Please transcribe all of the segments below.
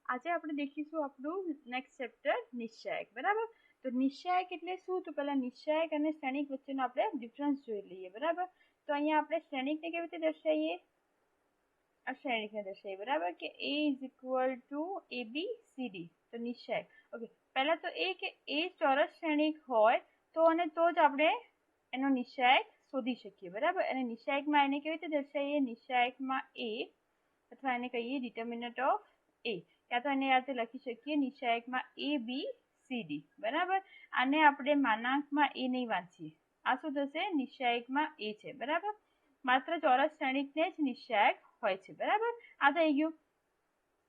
આજે આપણે દેખીશું આપણું નેક્સ્ટ ચેપ્ટર નિશ્ચાયક, બરાબર. તો નિશ્ચાયક એટલે શું? તો પહેલા નિશ્ચાયક અને શ્રેણિક વચ્ચેનો આપણે ડિફરન્સ જોઈ લઈએ, બરાબર. તો અહીંયા આપણે શ્રેણિકને કેવી રીતે દર્શાવીએ? આ શ્રેણિકને દર્શાવીએ, બરાબર, કે a is equal two ABCD. તો નિશ્ચાયક, ઓકે. પહેલા તો એ કે એ ચોરસ શ્રેણિક હોય તો જ આપણે એનો નિશ્ચાયક શોધી શકીએ, બરાબર. અને નિશ્ચાયકમાં એને કેવી રીતે દર્શાવીએ? નિશ્ચાયકમાં a અથવા એને કહીએ ડિટર્મિનન્ટ ઓફ a, ક્યાં તો એને આ રીતે લખી શકીએ નિશ્ચાયકમાં ABCD, બરાબર. આને આપણે માનાંકમાં a નહીં વાંચીએ. આ શું થશે? નિશ્ચાયકમાં a છે, બરાબર. માત્ર ચોરસ શ્રેણિકને જ નિશ્ચાયક હોય છે, બરાબર. આ થઈ ગયું.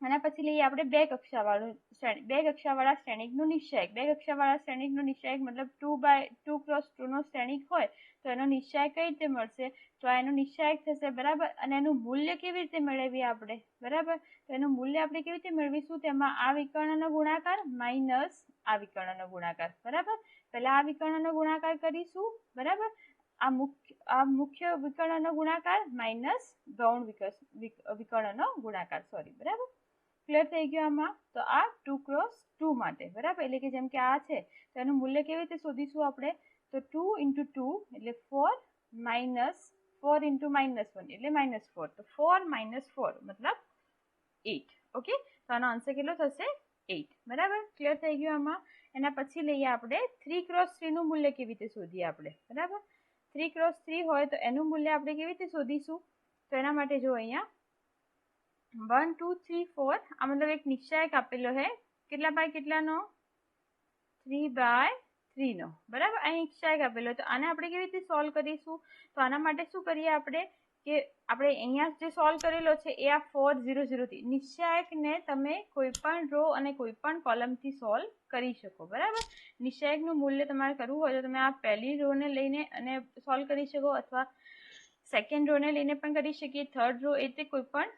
આના પછી લઈએ આપણે બે કક્ષાવાળા શ્રેણિકનું નિશ્ચાયક. બે કક્ષાવાળા શ્રેણિકનું નિશ્ચાયક મતલબ 2x2 નો શ્રેણિક હોય તો એનો નિશ્ચાયક કઈ રીતે મળશે? તો એનો નિશ્ચાયક થશે, બરાબર. અને એનું મૂલ્ય કેવી રીતે મેળવીએ આપણે? બરાબર. તો એનું મૂલ્ય આપણે કેવી રીતે મેળવીશું? તેમાં આ વિકર્ણનો ગુણાકાર માઇનસ આ વિકર્ણનો ગુણાકાર, બરાબર. પહેલા આ વિકર્ણનો ગુણાકાર કરીશું, બરાબર. આ મુખ્ય વિકર્ણનો ગુણાકાર માઇનસ ગૌણ વિકર્ણનો ગુણાકાર, સોરી, બરાબર. ક્લિયર થઈ ગયું આમાં? તો આ 2x2 માટે, બરાબર. એટલે કે જેમ કે આ છે તો એનું મૂલ્ય કેવી રીતે શોધીશું આપણે? તો 2 × 2 એટલે 4 માઇનસ 4 × -1 એટલે -4. તો 4 - 4 મતલબ 8. ઓકે, તો આનો આન્સર કેટલો થશે? 8, બરાબર. ક્લિયર થઈ ગયું આમાં? એના પછી લઈએ આપણે 3x3 નું મૂલ્ય કેવી રીતે શોધીએ આપણે, બરાબર. 3x3 હોય તો એનું મૂલ્ય આપણે કેવી રીતે શોધીશું? તો એના માટે જો અહીંયા 1 2 3 4 આ મતલબ એક નિશ્ચાયક આપેલો છે, કેટલા બાય કેટલાનો? 3/3 નો, બરાબર. અહીં નિશ્ચાયક આપેલો, તો આને આપણે કેવી રીતે સોલ્વ કરીશું? તો આના માટે શું કરીએ આપણે કે આપણે અહીંયા જે સોલ્વ કરેલો છે એ આ 4 0 0 થી નિશ્ચાયકને તમે કોઈ પણ રો અને કોઈ પણ કોલમથી સોલ્વ કરી શકો, બરાબર. નિશ્ચાયકનું મૂલ્ય તમારે કરવું હોય તો તમે આ પહેલી રોને લઈને અને સોલ્વ કરી શકો, અથવા સેકન્ડ રોને લઈને પણ કરી શકીએ, થર્ડ રો, એ રીતે કોઈ પણ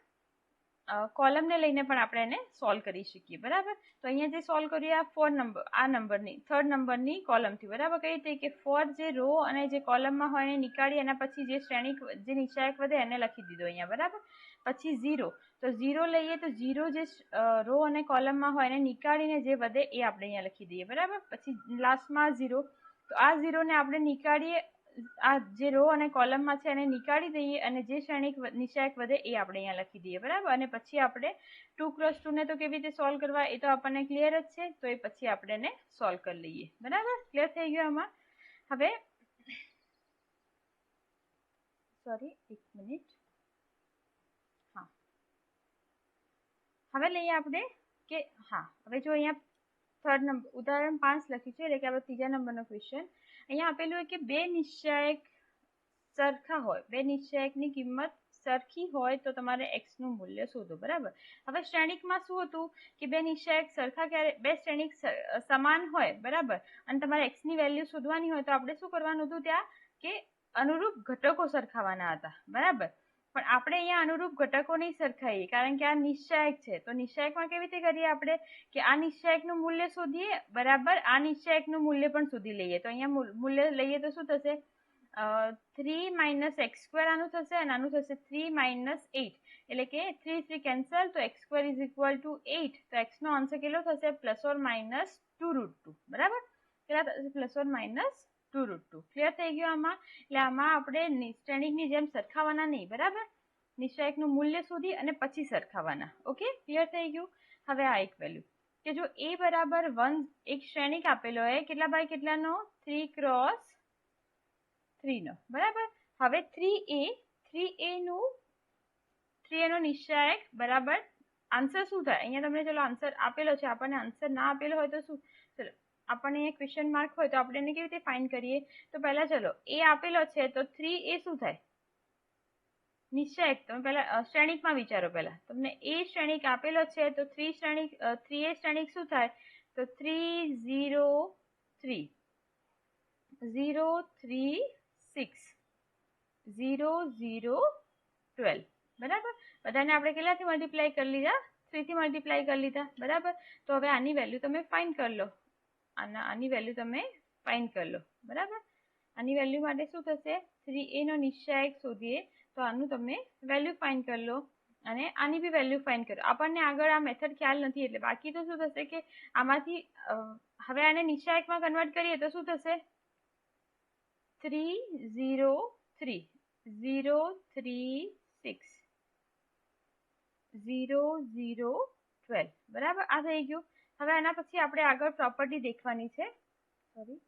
કોલમને લઈને પણ આપણે એને સોલ્વ કરી શકીએ, બરાબર. તો અહીંયા જે સોલ્વ કરીએ આ નંબરની થર્ડ નંબરની કોલમથી, બરાબર. કઈ રીતે કે 4 જે રો અને જે કોલમમાં હોય એને નીકાળી એના પછી જે શ્રેણિક જે નિશ્ચાયક વધે એને લખી દીધો અહીંયા, બરાબર. પછી 0, તો 0 લઈએ તો 0 જે રો અને કોલમમાં હોય એને નીકાળીને જે વધે એ આપણે અહીંયા લખી દઈએ, બરાબર. પછી લાસ્ટમાં 0, તો આ 0 ને આપણે નીકાળીએ, આ જે રો અને કોલમમાં છે એને નીકાળી દઈએ અને જે શ્રેણિક નિશ્ચાયક વધે એ આપણે અહીંયા લખી દઈએ, બરાબર. અને પછી આપણે 2x2 ને તો કેવી રીતે સોલ્વ કરવા એ તો આપણને ક્લિયર જ છે, તો એ પછી આપણે એને સોલ્વ કરી લઈએ, બરાબર. ક્લિયર થઈ ગયું આમાં? હવે સોરી, એક મિનિટ. હા, હવે લઈએ આપણે કે હા, હવે જો અહીંયા થર્ડ નંબર ઉદાહરણ 5 લખ્યું છે, એટલે કે આપણે ત્રીજા નંબરનો ક્વેશ્ચન. અહીંયા આપેલું હોય કે બે નિશ્ચાયક સરખા હોય, બે નિશ્ચાયકની કિંમત સરખી હોય તો તમારે x નું મૂલ્ય શોધો, બરાબર. હવે શ્રેણિકમાં શું હતું કે બે નિશ્ચાયક સરખા ક્યારે, બે શ્રેણિક સમાન હોય, બરાબર, અને તમારે x ની વેલ્યુ શોધવાની હોય તો આપણે શું કરવાનું હતું ત્યાં કે અનુરૂપ ઘટકો સરખાવાના હતા, બરાબર. પણ આપણે અહીંયા અનુરૂપ ઘટકો નહીં સરખાઈએ કારણ કે આ નિશ્ચાયક છે. તો નિશ્ચાયકમાં કેવી રીતે કરીએ આપણે કે આ નિશ્ચાયકનું મૂલ્ય શોધીએ, બરાબર, આ નિશ્ચાયકનું મૂલ્ય પણ શોધી લઈએ. તો અહીંયા મૂલ્ય લઈએ તો શું થશે? 3 - x² આનું થશે અને આનું થશે 3 - 8, એટલે કે 3 3 કેન્સલ, તો x² = 8. તો x નો આન્સર કેટલો થશે? ±2√2, બરાબર. કેટલા થશે? ±2√2. ક્લિયર થઈ ગયું આમાં? એટલે આમાં આપણે શ્રેણિકની જેમ સરખાવાના નહીં, બરાબર. નિશ્ચાયકનું મૂલ્ય શોધી અને પછી સરખાવાના. ઓકે, ક્લિયર થઈ ગયું? હવે આ એક વેલ્યુ કે જો a બરાબર 1 એક શ્રેણિક આપેલો હોય, કેટલા બાય કેટલાનો? 3x3 નો, બરાબર. હવે 3a નો નિશ્ચાયક બરાબર આન્સર શું થાય? અહીંયા તમને ચલો આન્સર આપેલો છે, આપણને આન્સર ના આપેલો હોય તો શું? ચલો આપણને અહીંયા ક્વેશ્ચન માર્ક હોય તો આપણે એને કેવી રીતે ફાઇન્ડ કરીએ? તો પહેલા ચલો a આપેલો છે તો 3a શું થાય? નિશ્ચાયક. તમે પહેલા શ્રેણિકમાં વિચારો. પહેલા તમને a શ્રેણિક આપેલો છે તો 3a શ્રેણિક શું થાય? તો 3 0 3 0 3 6 0 0 12, બરાબર. બધાને આપણે કેટલાથી મલ્ટીપ્લાય કરી લીધા? 3 થી મલ્ટીપ્લાય કરી લીધા, બરાબર. તો હવે આની વેલ્યુ તમે ફાઇન્ડ કરી લો, આની વેલ્યુ તમે ફાઇન્ડ કરી લો, બરાબર. આની વેલ્યુ માટે શું થશે? 3a નો નિશ્ચાયક શોધીએ તો આનું તમે વેલ્યુ ફાઇન્ડ કરી લો. અને આની બી વેલ્યુ ફાઇન્ડ કરો. આપણને આગળ આ મેથડ ખ્યાલ નથી એટલે બાકી તો શું થશે કે આમાંથી હવે આને નિશ્ચાયકમાં કન્વર્ટ કરીએ તો શું થશે 3 0 3 0 3 6 0 0 12 બરાબર. આ થઈ ગયું. હવે આના પછી આપણે આગળ પ્રોપર્ટી દેખવાની છે. સોરી,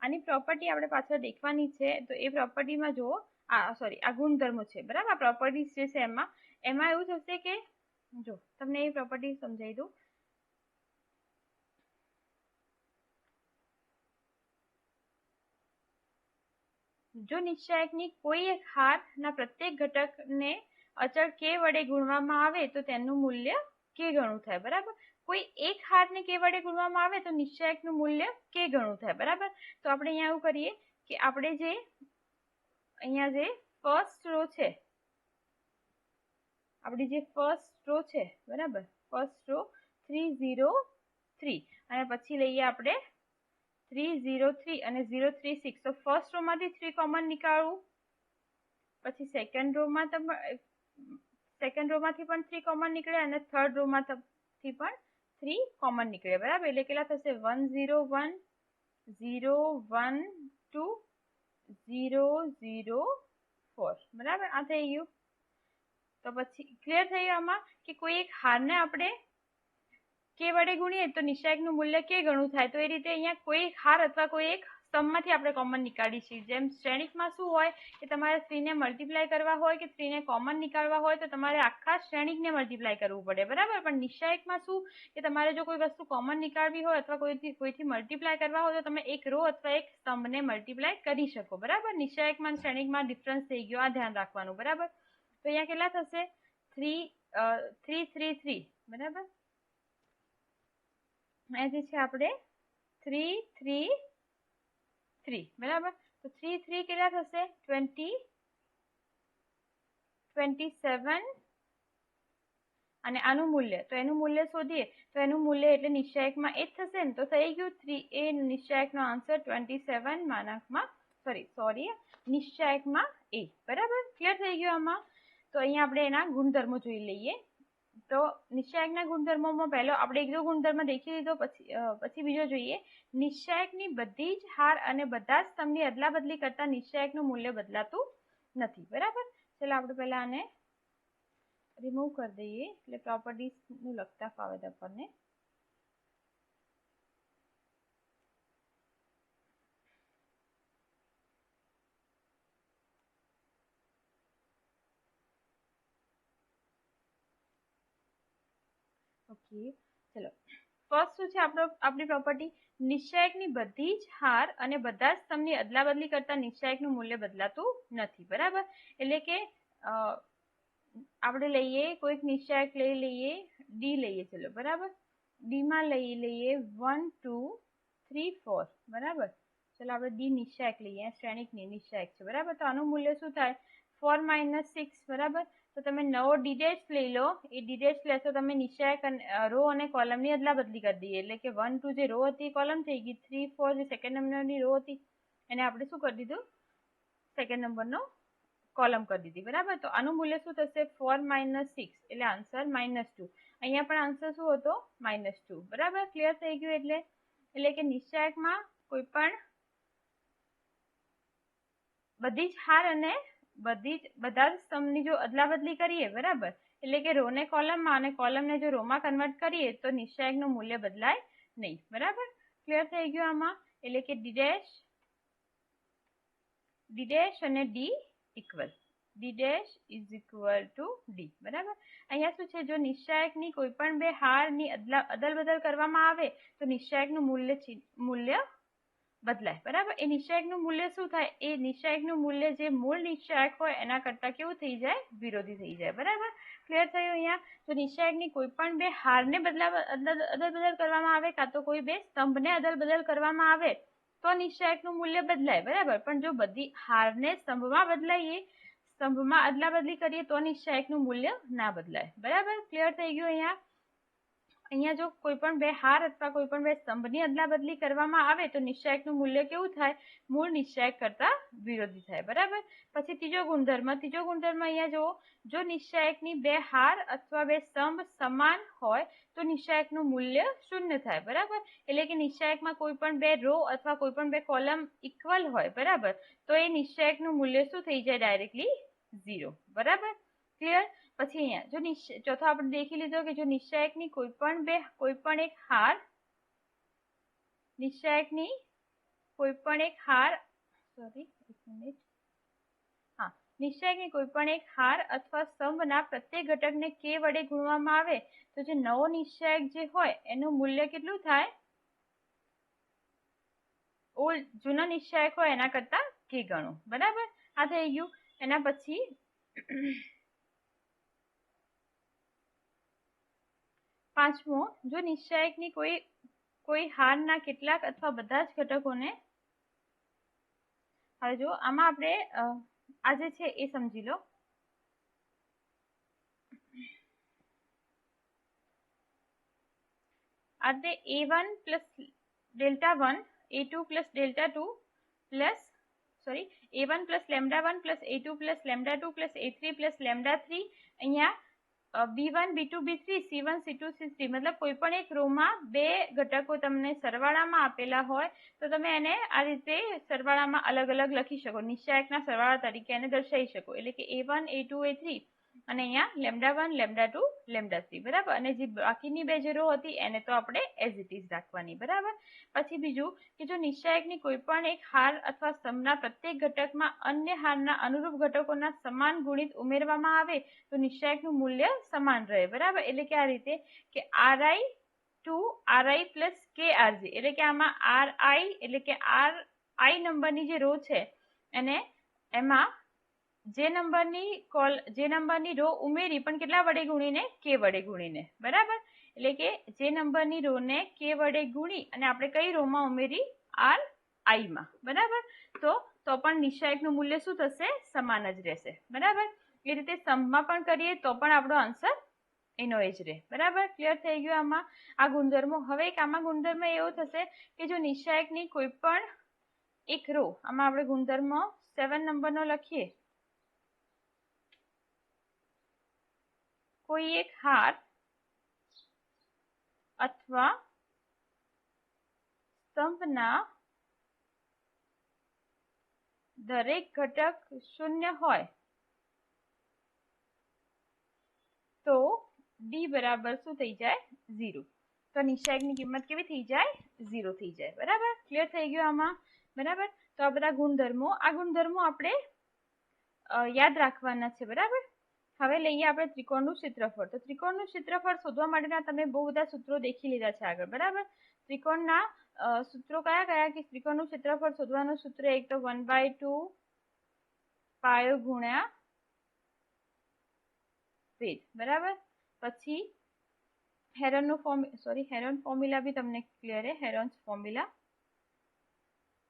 આની પ્રોપર્ટી આપણે પાછળ દેખવાની છે. તો એ પ્રોપર્ટીમાં જુઓ, આ ગુણધર્મો છે બરાબર. આ પ્રોપર્ટીઝ જે છે એમાં એવું થશે કે જો તમને એ પ્રોપર્ટી સમજાવી દઉં. જો નિશ્ચાયકની કોઈ એક હારના પ્રત્યેક ઘટકને અચળ કે વડે ગુણવામાં આવે તો તેનું મૂલ્ય કે ગણું થાય બરાબર. કોઈ એક હારને કે વડે ગુણવામાં આવે તો નિશ્ચાયકનું મૂલ્ય કે ગણું થાય બરાબર. તો આપણે અહીંયા એવું કરીએ કે આપણે જે અહીંયા જે ફર્સ્ટ રો છે, આપણી જે ફર્સ્ટ રો છે બરાબર, ફર્સ્ટ રો 3 0 3 અને પછી લઈએ આપણે 3 0 3 અને 0 3 6. તો ફર્સ્ટ રો માંથી 3 કોમન નીકાળવું, પછી સેકન્ડ રો માંથી પણ 3 કોમન નીકળે અને થર્ડ રો માંથી પણ 3 કોમન નીકળે બરાબર. એટલે કેટલા થશે 1 0 1 0 1 2 0 0 4 બરાબર. આ થઈ ગયું. તો પછી ક્લિયર થઈ ગયું આમાં કે કોઈ એક હારને આપણે કે વડે ગુણીએ તો નિશ્ચાયકનું મૂલ્ય કે ગણું થાય. તો એ રીતે અહીંયા કોઈ એક હાર અથવા કોઈ એક સ્તંભમાંથી આપણે કોમન નીકાળીએ છીએ. જેમ શ્રેણિકમાં શું હોય કે તમારે 3 ને મલ્ટીપ્લાય કરવા હોય કે 3 ને કોમન નીકાળવા હોય તો તમારે આખા શ્રેણિકને મલ્ટીપ્લાય કરવું પડે બરાબર. પણ નિશ્ચાયકમાં શું કે તમારે જો કોઈ વસ્તુ કોમન નીકાળવી હોય અથવા કોઈથી મલ્ટીપ્લાય કરવા હોય તો તમે એક રો અથવા એક સ્તંભને મલ્ટીપ્લાય કરી શકો બરાબર. નિશ્ચાયકમાં શ્રેણિકમાં ડિફરન્સ થઈ ગયો, આ ધ્યાન રાખવાનું બરાબર. તો અહીંયા કેટલા થશે 3 3 3 બરાબર. અહીંયા જે છે આપણે 3 3 3 બરાબર. તો 3 3 કેટલા થશે 20 27 અને આનું મૂલ્ય, તો એનું મૂલ્ય શોધીએ તો એનું મૂલ્ય એટલે નિશ્ચાયકમાં એ જ થશે ને. તો થઈ ગયું 3 એ નિશ્ચાયકનો આન્સર 27 માનાંકમાં નિશ્ચાયકમાં એ બરાબર. ક્લિયર થઈ ગયું આમાં. તો અહીંયા આપણે એના ગુણધર્મો જોઈ લઈએ. તો નિશ્ચાયકના ગુણધર્મોમાં પહેલો આપણે એક ગુણધર્મ દેખી લીધો, પછી બીજો જોઈએ. નિશ્ચાયકની બધી જ હાર અને બધા જ સ્તંભની અદલા બદલી કરતા નિશ્ચાયકનું મૂલ્ય બદલાતું નથી બરાબર. ચલો આપણે પહેલા આને રિમૂવ કરી દઈએ એટલે પ્રોપર્ટીઝનું લખતા ફાવે આપણને. ઓકે ચલો, ફર્સ્ટ શું છે આપણી પ્રોપર્ટી, નિશ્ચાયકની બધી જ હાર અને બધા જ સ્તંભની અદલા બદલી કરતા નિશ્ચાયકનું મૂલ્ય બદલાતું નથી બરાબર. એટલે કે આપણે લઈએ કોઈક નિશ્ચાયક લઈ લઈએ ડી લઈએ ચલો બરાબર. ડી માં લઈ લઈએ 1 2 3 4 બરાબર. ચલો આપણે ડી નિશ્ચાયક લઈએ, શ્રેણિકની નિશ્ચાયક છે બરાબર. તો આનું મૂલ્ય શું થાય 4 - 6 બરાબર. તો તમે નવો ડીડેશ લઈ લો, એ ડીડેશ લેશો તમે નિશ્ચાયક રો અને કોલમની અદલા બદલી કરી દઈએ. એટલે કે 1 2 જે રો હતી કોલમ થઈ ગઈ, 3 4 જે સેકન્ડ નંબરની રો હતી એને આપણે શું કરી દીધું સેકન્ડ નંબરનો કોલમ કરી દીધી બરાબર. તો આનું મૂલ્ય શું થશે 4 - 6 એટલે આન્સર -2. અહીંયા પણ આન્સર શું હતો -2 બરાબર. ક્લિયર થઈ ગયું. એટલે કે નિશ્ચાયકમાં કોઈ પણ બધી જ હાર અને બધા જ સ્તંભની જો અદલા બદલી કરીએ બરાબર, એટલે કે રો ને કોલમમાં અને કોલમને જો રોમાં કન્વર્ટ કરીએ તો નિશ્ચાયકનું મૂલ્ય બદલાય નહીં બરાબર. ક્લિયર થઈ ગયું આમાં. એટલે કે ડી અને ડી ઇક્વલ, ડી = ડી બરાબર. અહીંયા શું છે, જો નિશ્ચાયકની કોઈ પણ બે હારની અદલ બદલ કરવામાં આવે તો નિશ્ચાયકનું મૂલ્ય બદલાય બરાબર. એ નિશ્ચાયકનું મૂલ્ય શું થાય, એ નિશ્ચાયકનું મૂલ્ય જે મૂળ નિશ્ચાયક હોય એના કરતા કેવું થઈ જાય વિરોધી થઈ જાય બરાબર. ક્લિયર થયું. અહીંયા જો નિશ્ચાયકની કોઈ પણ બે હારને અદલ બદલ કરવામાં આવે કાં તો કોઈ બે સ્તંભને અદલ બદલ કરવામાં આવે તો નિશ્ચાયકનું મૂલ્ય બદલાય બરાબર. પણ જો બધી હારને સ્તંભમાં બદલાઈએ, અદલા બદલી કરીએ તો નિશ્ચાયકનું મૂલ્ય ના બદલાય બરાબર. ક્લિયર થઈ ગયું અહીંયા. અહીંયા જો કોઈ પણ બે હાર અથવા કોઈ પણ બે સ્તંભની અદલા બદલી કરવામાં આવે તો નિશ્ચાયકનું મૂલ્ય કેવું થાય? મૂળ નિશ્ચાયક કરતા વિરોધી થાય, બરાબર. પછી ત્રીજો ગુણધર્મ અહીંયા જુઓ, જો નિશ્ચાયકની બે હાર અથવા બે સ્તંભ સમાન હોય તો નિશ્ચાયકનું મૂલ્ય શૂન્ય થાય, બરાબર. એટલે કે નિશ્ચાયકમાં કોઈ પણ બે રો અથવા કોઈ પણ બે કોલમ ઇક્વલ હોય, બરાબર, તો એ નિશ્ચાયકનું મૂલ્ય શું થઈ જાય? ડાયરેક્ટલી 0, બરાબર. ક્લિયર? પછી અહીંયા જો ચોથો આપણે દેખી લીધો કે જો નિશ્ચાયકની કોઈ પણ એક હાર નિશ્ચાયકની કોઈ પણ એક હાર અથવા સ્તંભના પ્રત્યેક ઘટકને k વડે ગુણવામાં આવે તો જે નવો નિશ્ચાયક જે હોય એનું મૂલ્ય કેટલું થાય? જૂનો નિશ્ચાયક હોય એના કરતા k ગણું, બરાબર. આ થઈ ગયું. એના પછી પાંચમો, જો નિશ્ચાયકની કોઈ હારના કેટલાક અથવા બધા જ ઘટકોને, હવે જો આમાં આપણે આ જે છે એ સમજી લો. આ તે a1 plus delta 1, a2 plus delta 2 plus a1 plus lambda 1 plus a2 plus lambda 2 plus a3 plus lambda 3, અહીંયા b1 b2 b3 c1 c2 c3, મતલબ કોઈ પણ એક રોમાં બે ઘટકો તમને સરવાળામાં આપેલા હોય તો તમે એને આ રીતે સરવાળામાં અલગ અલગ લખી શકો, નિશ્ચાયકના સરવાળા તરીકે એને દર્શાવી શકો. એટલે કે a1 a2 a3 અને અહીંયા લેમ્ડા 1 લેમ્ડા 2 લેમ્ડા 3, બરાબર. અને જે બાકીની બે જે રો હતી એને તો આપણે એઝ ઇટ ઇઝ રાખવાની, બરાબર. પછી બીજું કે જો નિશ્ચાયકની કોઈ પણ એક હાર અથવા સ્તંભના પ્રત્યેક ઘટકમાં અન્ય હારના અનુરૂપ ઘટકોના સમાન ગુણિત ઉમેરવામાં આવે તો નિશ્ચાયકનું મૂલ્ય સમાન રહે, બરાબર. એટલે કે આ રીતે કે ri to ri plus krj, એટલે કે આમાં ri એટલે કે ri નંબરની જે રો છે અને એમાં જે નંબરની રો ઉમેરી પણ કેટલા વડે ગુણીને? k વડે ગુણીને, બરાબર. એટલે કે જે નંબરની રો ને k વડે ગુણી અને આપણે કઈ રોમાં ઉમેરી? ri માં, બરાબર. તો પણ નિશ્ચાયકનું મૂલ્ય શું થશે? સમાન જ રહેશે, બરાબર. એ રીતે સ્તંભમાં પણ કરીએ તો પણ આપણો આન્સર એનો એ જ રહે, બરાબર. ક્લિયર થઈ ગયું આમાં આ ગુણધર્મો. હવે એક આમાં ગુણધર્મ એવો થશે કે જો નિશ્ચાયકની કોઈ પણ એક રો, આમાં આપણે ગુણધર્મ 7 નંબરનો લખીએ, કોઈ એક હાર અથવા સ્તંભના દરેક ઘટક શૂન્ય હોય તો d બરાબર શું થઈ જાય? 0. તો નિશ્ચાયકની કિંમત કેવી થઈ જાય? 0 થઈ જાય, બરાબર. ક્લિયર થઈ ગયું આમાં, બરાબર. તો આ બધા ગુણધર્મો આપણે યાદ રાખવાના છે, બરાબર. હવે લઈએ આપણે ત્રિકોણનું ક્ષેત્રફળ. તો ત્રિકોણનું ક્ષેત્રફળ શોધવા માટેના તમે બહુ બધા સૂત્રો દેખી લીધા છે આગળ, બરાબર. ત્રિકોણના સૂત્રો કયા કે ત્રિકોણનું ક્ષેત્રફળ શોધવાનું સૂત્ર એક તો 1/2 પાયો ગુણ્યા વેધ, બરાબર. પછી હેરોન ફોર્મ્યુલા બી તમને ક્લિયર હે,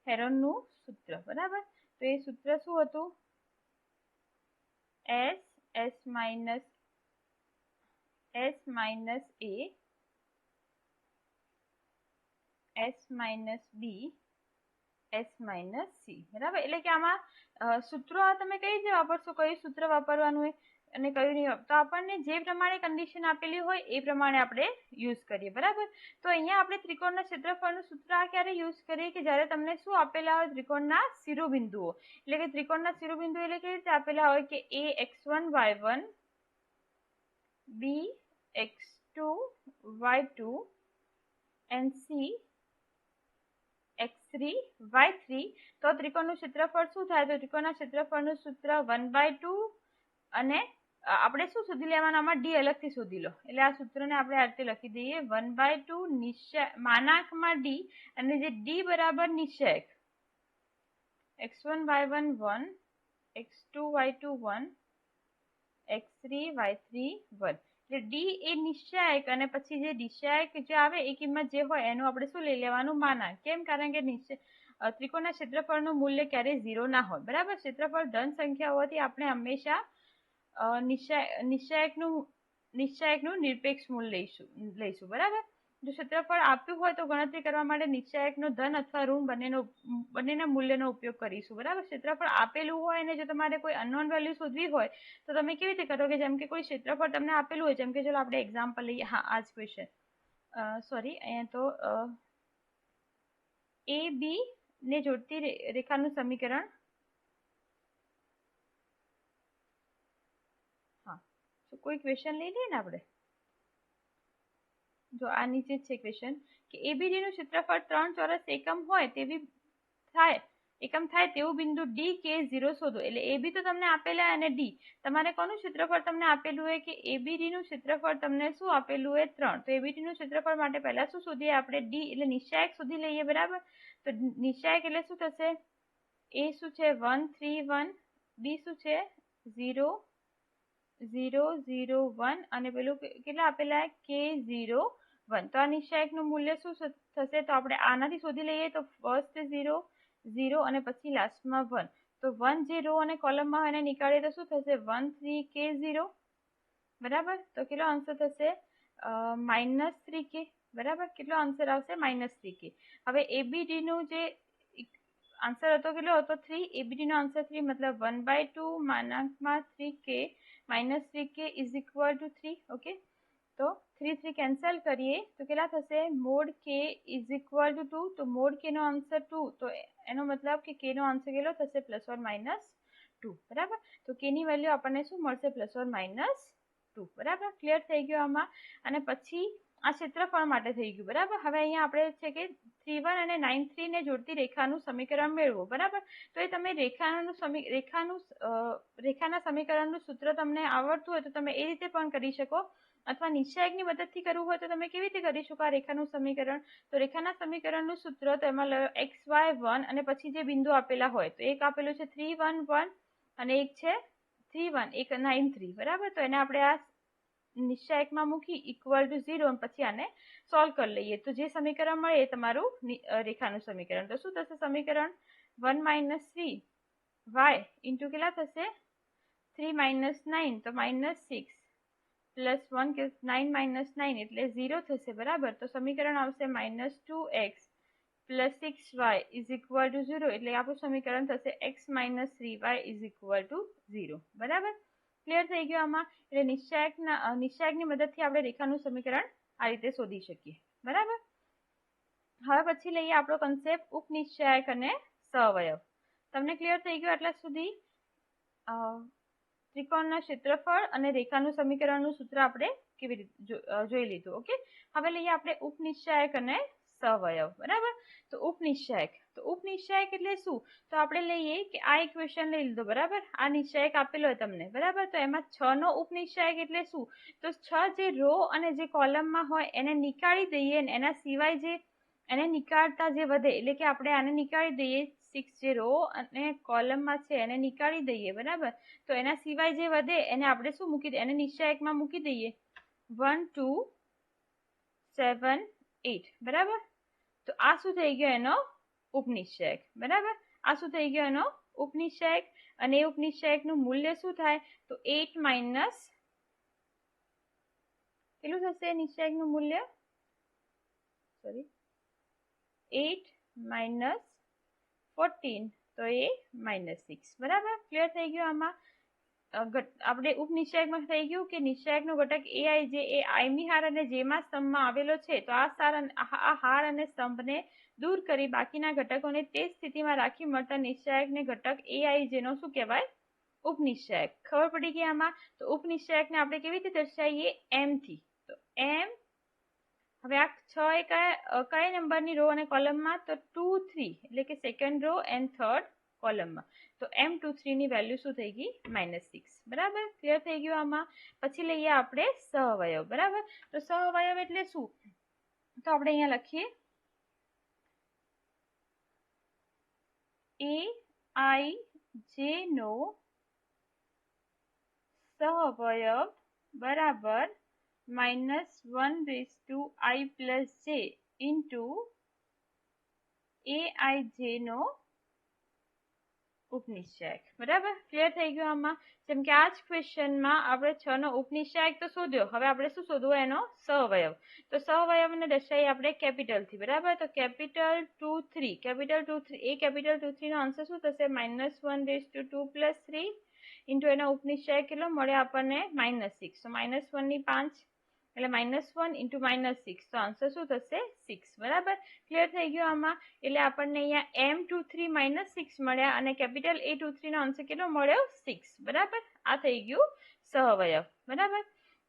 હેરોનનું સૂત્ર, બરાબર. તો એ સૂત્ર શું હતું? s minus a s minus b s minus c, બરાબર. એટલે કે આમાં સૂત્રો તમે કઈ રીતે વાપરશો, કયું સૂત્ર વાપરવાનું હોય અને કયું નહીં, તો આપણને જે પ્રમાણે કન્ડિશન આપેલી હોય એ પ્રમાણે આપણે યુઝ કરીએ, બરાબર. તો અહીંયા આપણે ત્રિકોણના ક્ષેત્રફળનું સૂત્ર આ ક્યારે યુઝ કરીએ કે જ્યારે તમને શું આપેલા હોય? ત્રિકોણના શિરોબિંદુઓ. એટલે કે ત્રિકોણના શિરોબિંદુ એટલે કેવી રીતે આપેલા હોય કે a x1 y1 b x2 y2 and c x3 y3. તો ત્રિકોણનું ક્ષેત્રફળ શું થાય? તો ત્રિકોણના ક્ષેત્રફળનું સૂત્ર 1/2 અને આપણે શું શોધી લેવાનું? આમાં d અલગથી શોધી લો. એટલે આ સૂત્રને આપણે આ રીતે લખી દઈએ 1/2 માનાંકમાં d અને જે d બરાબર નિશ્ચાયક x1 y1 1 x2 y2 1 x3 y3 1. એટલે d એ નિશ્ચાયક અને પછી જે નિશ્ચાયક જે આવે એ કિંમત જે હોય એનું આપણે શું લઈ લેવાનું? માનાંક. કેમ? કારણ કે ત્રિકોણના ક્ષેત્રફળનું મૂલ્ય ક્યારેય 0 ના હોય, બરાબર. ક્ષેત્રફળ ધન સંખ્યા હોવાથી આપણે હંમેશા નિશ્ચાયકનું નિશ્ચાયકનું નિરપેક્ષ મૂળ લઈશું બરાબર। જો ક્ષેત્રફળ આપ્યું હોય તો ગણતરી કરવા માટે નિશ્ચાયકનો ધન અથવા ઋણ બંનેના મૂલ્યનો ઉપયોગ કરીશું બરાબર। ક્ષેત્રફળ આપેલું હોય અને જો તમારે કોઈ અનનોન વેલ્યુ શોધવી હોય તો તમે કેવી રીતે કરો કે જેમ કે કોઈ ક્ષેત્રફળ તમને આપેલું હોય, જેમ કે ચલો આપણે એક્ઝામ્પલ લઈએ, હા આ જ ક્વેશ્ચન, સોરી અહીંયા તો એ બી ને જોડતી રેખાનું સમીકરણ, હા તો કોઈ ક્વેશ્ચન લઈ લઈએ ને આપણે, જો આ નીચે છે ક્વેશ્ચન કે એબીડી નું ક્ષેત્રફળ 3 ચોરસ એકમ હોય તેવું બિંદુ ડી કે 0 શોધો। એટલે એબી તો તમને આપેલા અને ડી, તમારે કોનું ક્ષેત્રફળ તમને આપેલું હોય કે એબીડી નું ક્ષેત્રફળ તમને શું આપેલું હોય 3, તો એબીડી નું ક્ષેત્રફળ માટે પહેલા શું શોધીએ આપણે, ડી એટલે નિશ્ચાયક શોધી લઈએ બરાબર। તો નિશ્ચાયક એટલે શું થશે, એ શું છે 1 3 1, ડી શું છે 0 0 0 1 અને પેલું કેટલા આપેલા કે 0 1, તો આ નિશ્ચાયકનું મૂલ્ય શું થશે, તો આપણે આનાથી શોધી લઈએ તો ફર્સ્ટ 0 0 અને પછી લાસ્ટમાં 1, તો 1 જે રો અને કોલમમાં હોય એને નીકાળીએ તો શું થશે 1 3 કે 0 બરાબર। તો કેટલો આન્સર થશે -3k બરાબર। કેટલો આન્સર આવશે -3k। હવે એબીડી નું જે આન્સર હતો કેટલો હતો 3, એબીડી નો આન્સર 3 મતલબ 1/2 3k -3k is equal two 3, okay. તો 3 3 કેન્સલ કરીએ તો કેટલા થશે, mode k is equal two 2, તો મોડ k નો આન્સર 2, તો એનો મતલબ કે k નો આન્સર કેટલો થશે +or-2 બરાબર। તો k ની વેલ્યુ આપણને શું મળશે +or-2 બરાબર। ક્લિયર થઈ ગયું આમાં। અને પછી આ ક્ષેત્રફળ માટે થઈ ગયું બરાબર। હવે અહીંયા આપણે છે કે 3 1 અને 9 3 ને જોડતી રેખાનું સમીકરણ મેળવો બરાબર। તો એ તમે રેખાના સમીકરણનું સૂત્ર તમને આવડતું હોય તો તમે એ રીતે પણ કરી શકો, અથવા નિશ્ચાયકની મદદથી કરવું હોય તો તમે કેવી રીતે કરી શકો આ રેખાનું સમીકરણ, તો રેખાના સમીકરણનું સૂત્ર તો એમાં xy1 અને પછી જે બિંદુ આપેલા હોય, તો એક આપેલું છે 3 1 1 અને એક છે 3 1, એક 9 3 બરાબર। તો એને આપણે આ નિશ્ચાયકમાં મૂકી ઇક્વલ ટુ 0 અને પછી આને સોલ્વ કરી લઈએ તો જે સમીકરણ મળે એ તમારું રેખાનું સમીકરણ। તો શું થશે સમીકરણ 1 - 3 y ઇન્ટુ કેટલા થશે 3 - 9 તો -6 પ્લસ 1 કે 9 - 9 એટલે 0 થશે બરાબર। તો સમીકરણ આવશે -2x plus 6y is equal two 0, એટલે આપણું સમીકરણ થશે x - 3y is equal two 0 બરાબર। ક્લિયર થઈ ગયું આમાં। એટલે નિશ્ચાયકની મદદથી આપણે રેખાનું સમીકરણ આ રીતે શોધી શકીએ બરાબર। હવે પછી લઈએ આપણો કન્સેપ્ટ ઉપનિશ્ચાયક અને સહઅવયવ। તમને ક્લિયર થઈ ગયું આટલા સુધી? ત્રિકોણના ક્ષેત્રફળ અને રેખાનું સમીકરણનું સૂત્ર આપણે કેવી રીતે જોઈ લીધું, ઓકે। હવે લઈએ આપણે ઉપનિશ્ચાયક અને સહઅવયવ બરાબર। તો ઉપનિશ્ચાયક એટલે શું, તો આપણે લઈએ કે આ ઇક્વેશન લઈ લીધો બરાબર, આ નિશ્ચાયક આપેલો હોય તમને બરાબર। તો એમાં 6 નો ઉપનિશ્ચાયક એટલે શું, તો 6 જે રો અને જે કોલમમાં હોય એને નીકાળી દઈએ, એના સિવાય જે એને નીકાળતા જે વધે, એટલે કે આપણે આને નીકાળી દઈએ 6 જે રો અને કોલમમાં છે એને નીકાળી દઈએ બરાબર। તો એના સિવાય જે વધે એને આપણે શું મૂકી દઈએ, એને નિશ્ચાયકમાં મૂકી દઈએ 1 2 7 8 બરાબર। તો આ શું થઈ ગયો એનો ઉપનિશ્ચાયક બરાબર। આ શું થઈ ગયો એનો ઉપનિશ્ચાયક, અને એ ઉપનિશ્ચાયકનું મૂલ્ય શું થાય તો 8 માઇનસ કેટલું થશે નિશ્ચાયકનું મૂલ્ય, સોરી 8 માઇનસ 14 તો એ -6 બરાબર। ક્લિયર થઈ ગયું આમાં। આપણે ઉપનિશ્ચાયકમાં થઈ ગયું કે નિશ્ચાયકનો ઘટક ai જે એ આઈમી હાર અને જેમાં સ્તંભમાં આવેલો છે, તો આ હાર અને સ્તંભને દૂર કરી બાકીના ઘટકોને તે સ્થિતિમાં રાખી મળતા નિશ્ચાયકને ઘટક ai જેનો શું કહેવાય ઉપનિશ્ચાયક। ખબર પડી ગઈ આમાં? તો ઉપનિશ્ચાયકને આપણે કેવી રીતે દર્શાવીએ m થી, તો m, હવે આ 6 એ કયા નંબરની રો અને કોલમમાં, તો 2 3 એટલે કે સેકન્ડ રો એન્ડ થર્ડ કોલમમાં, તો m23 ની વેલ્યુ શું થઈ ગઈ -6 બરાબર। ક્લિયર થઈ ગયું આમાં। પછી લઈએ આપણે સહઅવયવ બરાબર। તો સહઅવયવ એટલે શું, તો આપણે અહીંયા લખીએ aij નો સહઅવયવ બરાબર -1/i+j ઇન્ટુ aij નો ઉપનિશ્ચાયક. બરાબર, ક્લિયર થઈ ગયું આમાં? જેમ કે આ જ ક્વેશ્ચનમાં આપણે 6 નો ઉપનિશ્ચાયક તો શોધ્યો, હવે આપણે શું શોધવું? એનો સહવયવ. તો સહવયવને દર્શાવીએ આપણે કેપિટલથી. બરાબર, તો કેપિટલ 2 3, કેપિટલ 2 3, એ કેપિટલ 2 3 નો આન્સર શું થશે? -1/2 + 3 ઇન્ટુ એનો ઉપનિશ્ચાયક કેટલો મળે આપણને? -6. તો -1 ની 5 એટલે -1 ઇન્ટુ -6, તો આન્સર શું થશે? 6. બરાબર, ક્લિયર થઈ ગયું આમાં? એટલે આપણને અહીંયા M23 -6 મળ્યા અને કેપિટલ A23 નો આન્સર કેટલો મળ્યો? 6. બરાબર, આ થઈ ગયું સહવયવ. બરાબર,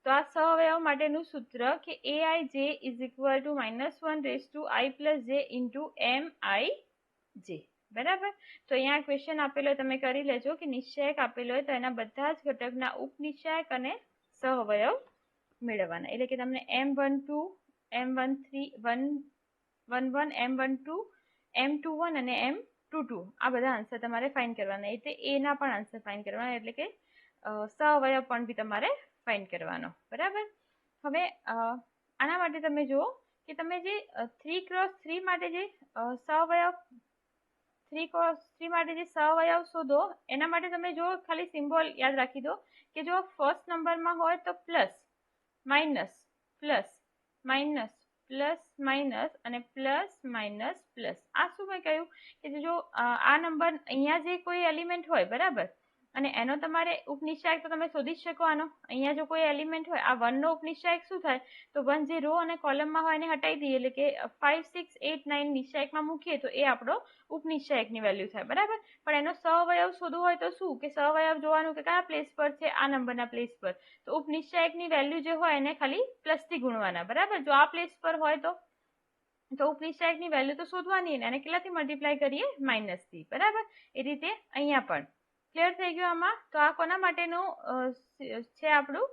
તો આ સહવયવ માટેનું સૂત્ર કે Aij = -1/i + j into Mij. બરાબર, તો અહીંયા ક્વેશ્ચન આપેલો તમે કરી લેજો કે નિશ્ચાયક આપેલો હોય તો એના બધા જ ઘટકના ઉપનિશ્ચાયક અને સહવયવ મેળવવાના. એટલે કે તમને M12 M13 M11 M12 M21 અને M22 આ બધા આન્સર તમારે ફાઇન્ડ કરવાના. એટલે એ ના પણ આન્સર ફાઇન્ડ કરવાના, એટલે કે સહવયવ પણ બી તમારે ફાઇન્ડ કરવાનો. બરાબર, હવે આના માટે તમે જુઓ કે તમે જે 3x3 માટે જે સહવયવ 3x3 માટે જે સહવયવ શોધો એના માટે તમે જો ખાલી સિમ્બોલ યાદ રાખી દો કે જો ફર્સ્ટ નંબરમાં હોય તો plus minus plus minus plus minus અને પ્લસ માઇનસ પ્લસ. આ શું મેં કહ્યું કે જો આ નંબર અહીંયા જે કોઈ એલિમેન્ટ હોય, બરાબર, અને એનો તમારે ઉપનિશ્ચાયક તો તમે શોધી જ શકો. આનો અહીંયા જો કોઈ એલિમેન્ટ હોય, આ 1 નો ઉપનિશ્ચાયક શું થાય? તો 1 જે રો અને કોલમમાં હોય એને હટાવી દઈએ, એટલે કે 5 6 8 9 નિશ્ચાયકમાં મૂકીએ તો એ આપણો ઉપનિશ્ચાયકની વેલ્યુ થાય. બરાબર, પણ એનો સહવયવ શોધવું હોય તો શું કે સહવયવ જોવાનું કે કયા પ્લેસ પર છે? આ નંબરના પ્લેસ પર. તો ઉપનિશ્ચાયકની વેલ્યુ જે હોય એને ખાલી પ્લસથી ગુણવાના. બરાબર, જો આ પ્લેસ પર હોય તો ઉપનિશ્ચાયકની વેલ્યુ તો શોધવાની ને, અને કેટલાથી મલ્ટીપ્લાય કરીએ? -થી. બરાબર, એ રીતે અહીંયા પણ ક્લિયર થઈ ગયું આમાં? તો આ કોના માટેનું છે આપણું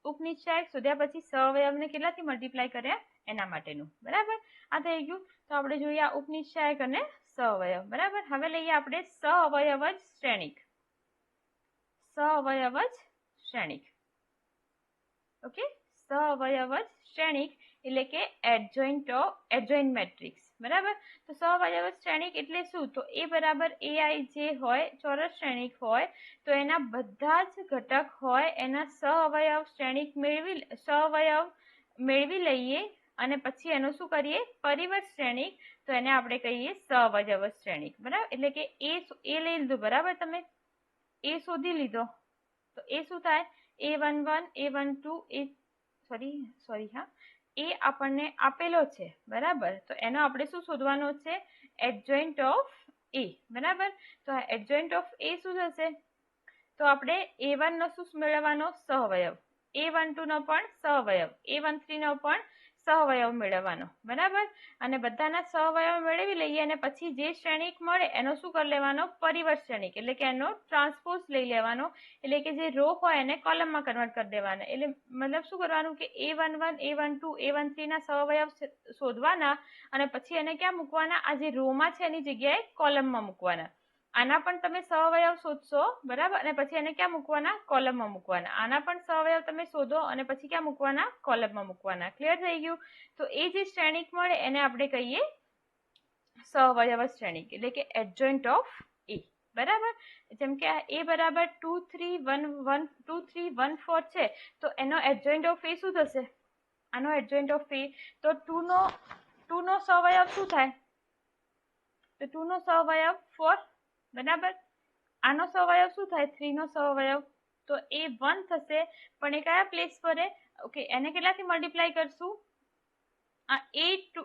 ઉપનિશ્ચાયક શોધ્યા પછી સહવયવને કેટલાથી મલ્ટીપ્લાય કર્યા એના માટેનું. બરાબર, આ થઈ ગયું. તો આપણે જોઈએ આ ઉપનિશ્ચાયક અને સહવયવ. બરાબર, હવે લઈએ આપણે સહઅવયવ જ શ્રેણિક. સહઅવયવ જ શ્રેણિક. ઓકે, સહઅવયવ જ શ્રેણિક એટલે કે એડજોઇન્ટ મેટ્રિક્સ. બરાબર, તો સહઅવયવ શ્રેણિક એટલે શું? તો A બરાબર Ai જે હોય ચોરસ શ્રેણિક હોય તો એના બધા જ ઘટક હોય એના સહઅવયવ શ્રેણિક સહઅવયવ મેળવી લઈએ અને પછી એનું શું કરીએ? પરિવર્ત શ્રેણિક. તો એને આપણે કહીએ સહઅવયવ શ્રેણિક. બરાબર, એટલે કે એ લઈ લીધું. બરાબર, તમે એ શોધી લીધો તો એ શું થાય? A11 A12 એ આપણને આપેલો છે. બરાબર, તો એનો આપણે શું શોધવાનો છે? એડજોઇન્ટ ઓફ એ. બરાબર, તો આ એડજોઇન્ટ ઓફ એ શું થશે? તો આપણે A1 નો શું મેળવવાનો? સહવયવ. A12 નો પણ સહવયવ. A13 નો પણ સહવયવ મેળવવાનો. બરાબર, અને બધાના સહવયવ મેળવી લઈએ અને પછી જે શ્રેણિક મળે એનો શું કરી લેવાનો? પરિવર્ત શ્રેણિક, એટલે કે એનો ટ્રાન્સપોઝ લઈ લેવાનો, એટલે કે જે રો હોય એને કોલમમાં કન્વર્ટ કરી દેવાના. એટલે મતલબ શું કરવાનું કે A11 A12 A13 ના સહવયવ શોધવાના અને પછી એને ક્યાં મૂકવાના? આ જે રોમાં છે એની જગ્યાએ કોલમમાં મૂકવાના. આના પણ તમે સહવયવ શોધશો. બરાબર, અને પછી એને ક્યાં મૂકવાના? કોલમમાં મૂકવાના. આના પણ સહવયવ તમે શોધો અને પછી ક્યાં મૂકવાના? કોલમમાં મૂકવાના. ક્લિયર થઈ ગયું? તો એ જે શ્રેણિક મળે એને આપણે કહીએ સહવયવ શ્રેણિક, એટલે કે એડજોઇન્ટ ઓફ એ. બરાબર, જેમ કે A બરાબર 2 3 1 1 2 3 1 4 છે તો એનો એડજોઇન્ટ ઓફ એ શું થશે? આનો એડજોઇન્ટ ઓફ એ તો 2 નો સહવયવ શું થાય? તો 2 નો સહવયવ 4. બરાબર, આનો સહવયવ શું થાય? 3 નો સહવયવ તો એ 1 થશે, પણ એ કયા પ્લેસ પર? ઓકે, એને કેટલાથી મલ્ટીપ્લાય કરશું? આ A2.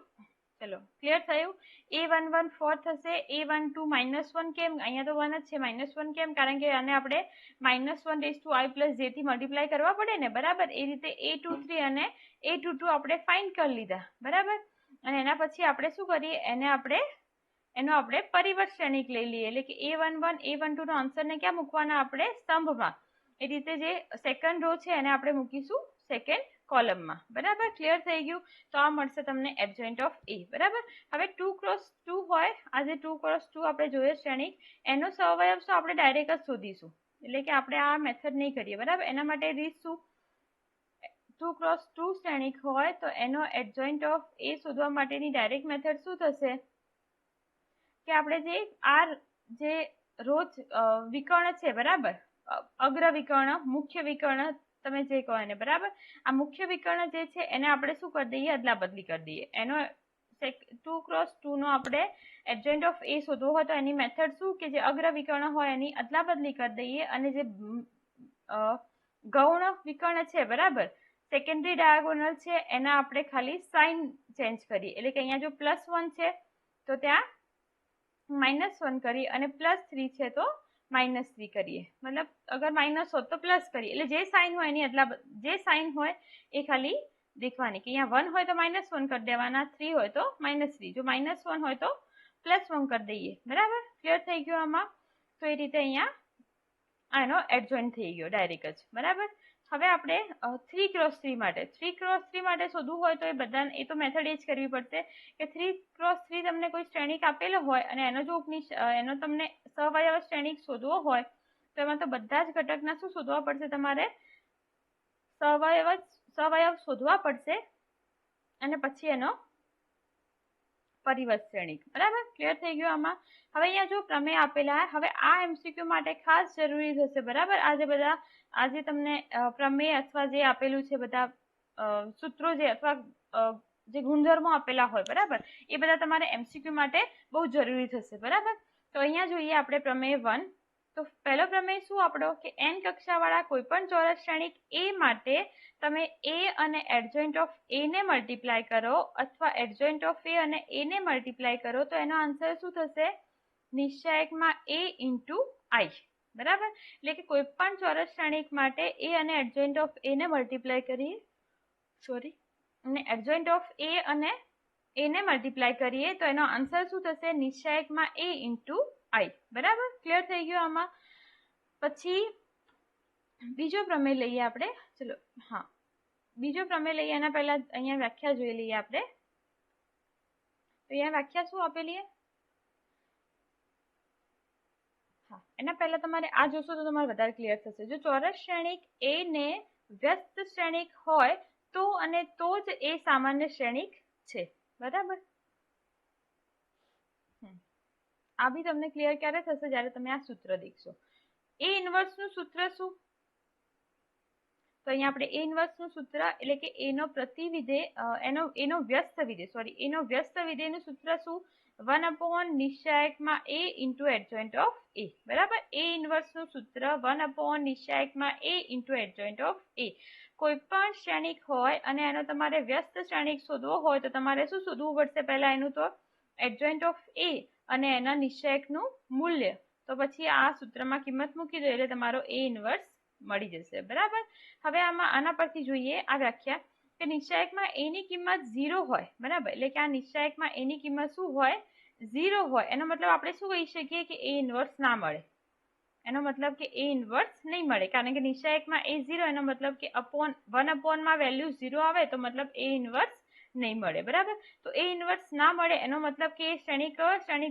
ચલો, ક્લિયર થયું? A11 4 થશે. A12 -1 કેમ? અહીંયા તો 1 જ છે. -1 કેમ? કારણ કે આને આપણે -1/i + j થી મલ્ટીપ્લાય કરવા પડે ને. બરાબર, એ રીતે A23 અને A22 આપણે ફાઇન્ડ કરી લીધા. બરાબર, અને એના પછી આપણે શું કરીએ? એનો આપણે પરિવર્ત શ્રેણિક લઈ લઈએ, એટલે કે A11 A12 નો આન્સરને ક્યાં મૂકવાના? આપણે સ્તંભમાં. એ રીતે જે સેકન્ડ રો છે એને આપણે મૂકીશું સેકન્ડ કોલમમાં. બરાબર, ક્લિયર થઈ ગયું? તો આ મળશે તમને એડજોઇન્ટ ઓફ એ. બરાબર, હવે 2x2 હોય, આ જે 2x2 આપણે જોઈએ શ્રેણિક એનો સહવયવ શું આપણે ડાયરેક્ટ જ શોધીશું, એટલે કે આપણે આ મેથડ નહીં કરીએ. બરાબર, એના માટે રીત શું? 2x2 શ્રેણિક હોય તો એનો એડજોઇન્ટ ઓફ એ શોધવા માટેની ડાયરેક્ટ મેથડ શું થશે કે આપણે જે જે રોજ વિકર્ણ છે બરાબર, અગ્ર વિકર્ણ, મુખ્ય વિકર્ણ, તમે જે કહો એને બરાબર, આ મુખ્ય વિકર્ણ જે છે એને આપણે શું કરી દઈએ, અદલા બદલી કરી દઈએ. એનો 2x2 નો આપણે એડજોઇન્ટ ઓફ એ શોધવો હોય તો એની મેથડ શું કે જે અગ્ર વિકર્ણ હોય એની અદલા બદલી કરી દઈએ અને જે ગૌણ વિકર્ણ છે બરાબર, સેકન્ડરી ડાયાગોનલ છે એના આપણે ખાલી સાઇન ચેન્જ કરીએ. એટલે કે અહીંયા જો +1 છે તો ત્યાં -1 કરીએ અને +3 છે તો -3 કરીએ. મતલબ અગર માઇનસ હોત તો પ્લસ કરીએ. એટલે જે સાઇન હોય એની જે સાઇન હોય એ ખાલી દેખવાની કે અહીંયા 1 હોય તો -1 કરી દેવાના, 3 હોય તો -3, જો -1 હોય તો +1 કરી દઈએ. બરાબર, ક્લિયર થઈ ગયું આમાં? તો એ રીતે અહીંયા એનો એડજોઇન્ટ થઈ ગયો ડાયરેક્ટ જ. બરાબર, હવે આપણે 3x3 માટે શોધવું હોય તો એ બધાને એ તો મેથડ એ જ કરવી પડશે કે 3x3 તમને કોઈ શ્રેણિક આપેલો હોય અને એનો જો એનો તમને સહવયવ શ્રેણિક શોધવો હોય તો એમાં તો બધા જ ઘટકના શું શોધવા પડશે, તમારે સહવયવ શોધવા પડશે અને પછી એનો પરિવર્ત શ્રેણિક. બરાબર, ક્લિયર થઈ ગયું આમાં? હવે અહીંયા જો પ્રમેય આપેલા, હવે આ MCQ માટે ખાસ જરૂરી થશે. બરાબર, આ જે તમને પ્રમેય અથવા જે આપેલું છે બધા સૂત્રો જે અથવા જે ગુણધર્મો આપેલા હોય બરાબર, એ બધા તમારે MCQ માટે બહુ જરૂરી થશે. બરાબર, તો અહીંયા જોઈએ આપણે પ્રમેય 1. તો પહેલો પ્રમેય શું આપણો કે n કક્ષાવાળા કોઈ પણ ચોરસ શ્રેણિક A માટે તમે A અને એડજોઇન્ટ ઓફ A ને મલ્ટીપ્લાય કરો અથવા એડજોઇન્ટ ઓફ A અને A ને મલ્ટીપ્લાય કરો તો એનો આન્સર શું થશે, નિશ્ચાયકમાં A ઇન્ટુ I. બરાબર, એટલે કે કોઈ પણ ચોરસ શ્રેણિક માટે A અને એડજોઇન્ટ ઓફ A ને મલ્ટીપ્લાય કરીએ, અને એડજોઇન્ટ ઓફ A અને A ને મલ્ટીપ્લાય કરીએ તો એનો આન્સર શું થશે, નિશ્ચાયકમાં A ઇન્ટુ I. બરાબર, ક્લિયર થઈ ગયું આમાં? પછી બીજો પ્રમેય લઈએ આપણે. ચલો, હા, બીજો પ્રમેય લઈએ એના પહેલા અહીંયા વ્યાખ્યા જોઈ લઈએ આપણે. તો અહીંયા વ્યાખ્યા શું આપેલી? હા, એના પહેલા તમારે આ જોશો તો તમારે વધારે ક્લિયર થશે. જો ચોરસ શ્રેણિક A ને વ્યસ્ત શ્રેણિક હોય તો અને તો જ એ સામાન્ય શ્રેણિક છે. બરાબર, આ બી તમને ક્લિયર ક્યારે થશે, જ્યારે તમે આ સૂત્ર દેખશો. A ઇન્વર્સ નું સૂત્ર શું? તો અહીંયા આપણે A ઇન્વર્સ નું સૂત્ર એટલે કે એનો વ્યસ્ત વિધેયનું સૂત્ર શું, 1 નિશ્ચાયકમાં A into adjoint of A. બરાબર, A ઇન્વર્સ નું સૂત્ર 1 નિશ્ચાયકમાં A into adjoint of A. કોઈ પણ શ્રેણિક હોય અને એનો તમારે વ્યસ્ત શ્રેણિક શોધવો હોય તો તમારે શું શોધવું પડશે, પહેલા એનું તો એડજોઇન્ટ ઓફ A અને એના નિશ્ચાયકનું મૂલ્ય. તો પછી આ સૂત્રમાં કિંમત મૂકી દો એટલે તમારો A ઇન્વર્સ મળી જશે. બરાબર, હવે આના પરથી જોઈએ આ વ્યાખ્યા કે નિશ્ચાયકમાં A ની કિંમત 0 હોય. બરાબર, એટલે કે આ નિશ્ચાયકમાં A ની કિંમત શું હોય, 0 હોય. એનો મતલબ આપણે શું કહી શકીએ કે A ઇન્વર્સ ના મળે. એનો મતલબ કે A ઇન્વર્સ નહીં મળે, કારણ કે નિશ્ચાયકમાં A 0, એનો મતલબ કે 1 માં વેલ્યુ 0 આવે તો મતલબ A ઇન્વર્સ નહીં મળે. બરાબર, તો A ઇન્વર્સ ના મળે એનો મતલબ કે એ શ્રેણિક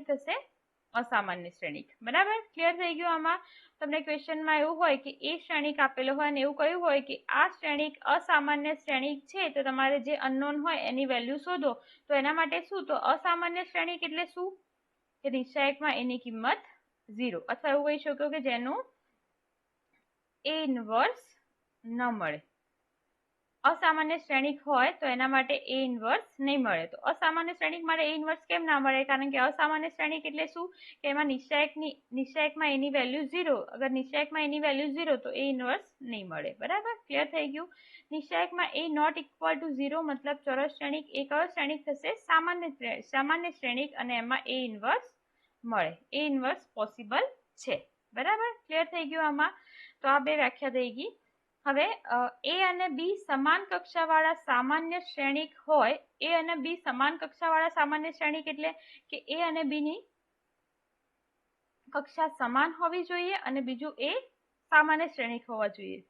થશે અસામાન્ય શ્રેણિક. બરાબર, ક્લિયર થઈ ગયું આમાં? તમને ક્વેશ્ચનમાં એવું હોય કે એ શ્રેણિક આપેલો હોય અને એવું કહ્યું હોય કે આ શ્રેણિક અસામાન્ય શ્રેણિક છે તો તમારે જે અનનોન હોય એની વેલ્યુ શોધો. તો એના માટે શું, તો અસામાન્ય શ્રેણિક એટલે શું કે નિશ્ચાયકમાં એની કિંમત 0, અથવા એવું કહી શકો કે જેનું A ઇન્વર્સ ન મળે. અસામાન્ય શ્રેણિક હોય તો એના માટે A ઇન્વર્સ નહીં મળે. તો અસામાન્ય શ્રેણિક માટે A ઇન્વર્સ કેમ ના મળે, કારણ કે અસામાન્ય શ્રેણિક એટલે શું કે એમાં નિશ્ચાયકમાં એની વેલ્યુ 0. અગર નિશ્ચાયકમાં એની વેલ્યુ 0 તો A ઇન્વર્સ નહીં મળે. બરાબર, ક્લિયર થઈ ગયું? નિશ્ચાયકમાં A નોટ ઇક્વલ ટુ 0 મતલબ ચોરસ શ્રેણિક એ કયો શ્રેણિક થશે, સામાન્ય શ્રેણિક, અને એમાં A ઇન્વર્સ મળે. A ઇન્વર્સ પોસિબલ છે. બરાબર, ક્લિયર થઈ ગયું આમાં? તો આ બે વ્યાખ્યા થઈ ગઈ. હવે A અને B સમાન કક્ષાવાળા સામાન્ય શ્રેણિક હોય. A અને B સમાન કક્ષાવાળા સામાન્ય શ્રેણિક એટલે કે A અને B ની કક્ષા સમાન હોવી જોઈએ અને બીજું A સામાન્ય શ્રેણિક હોવા જોઈએ.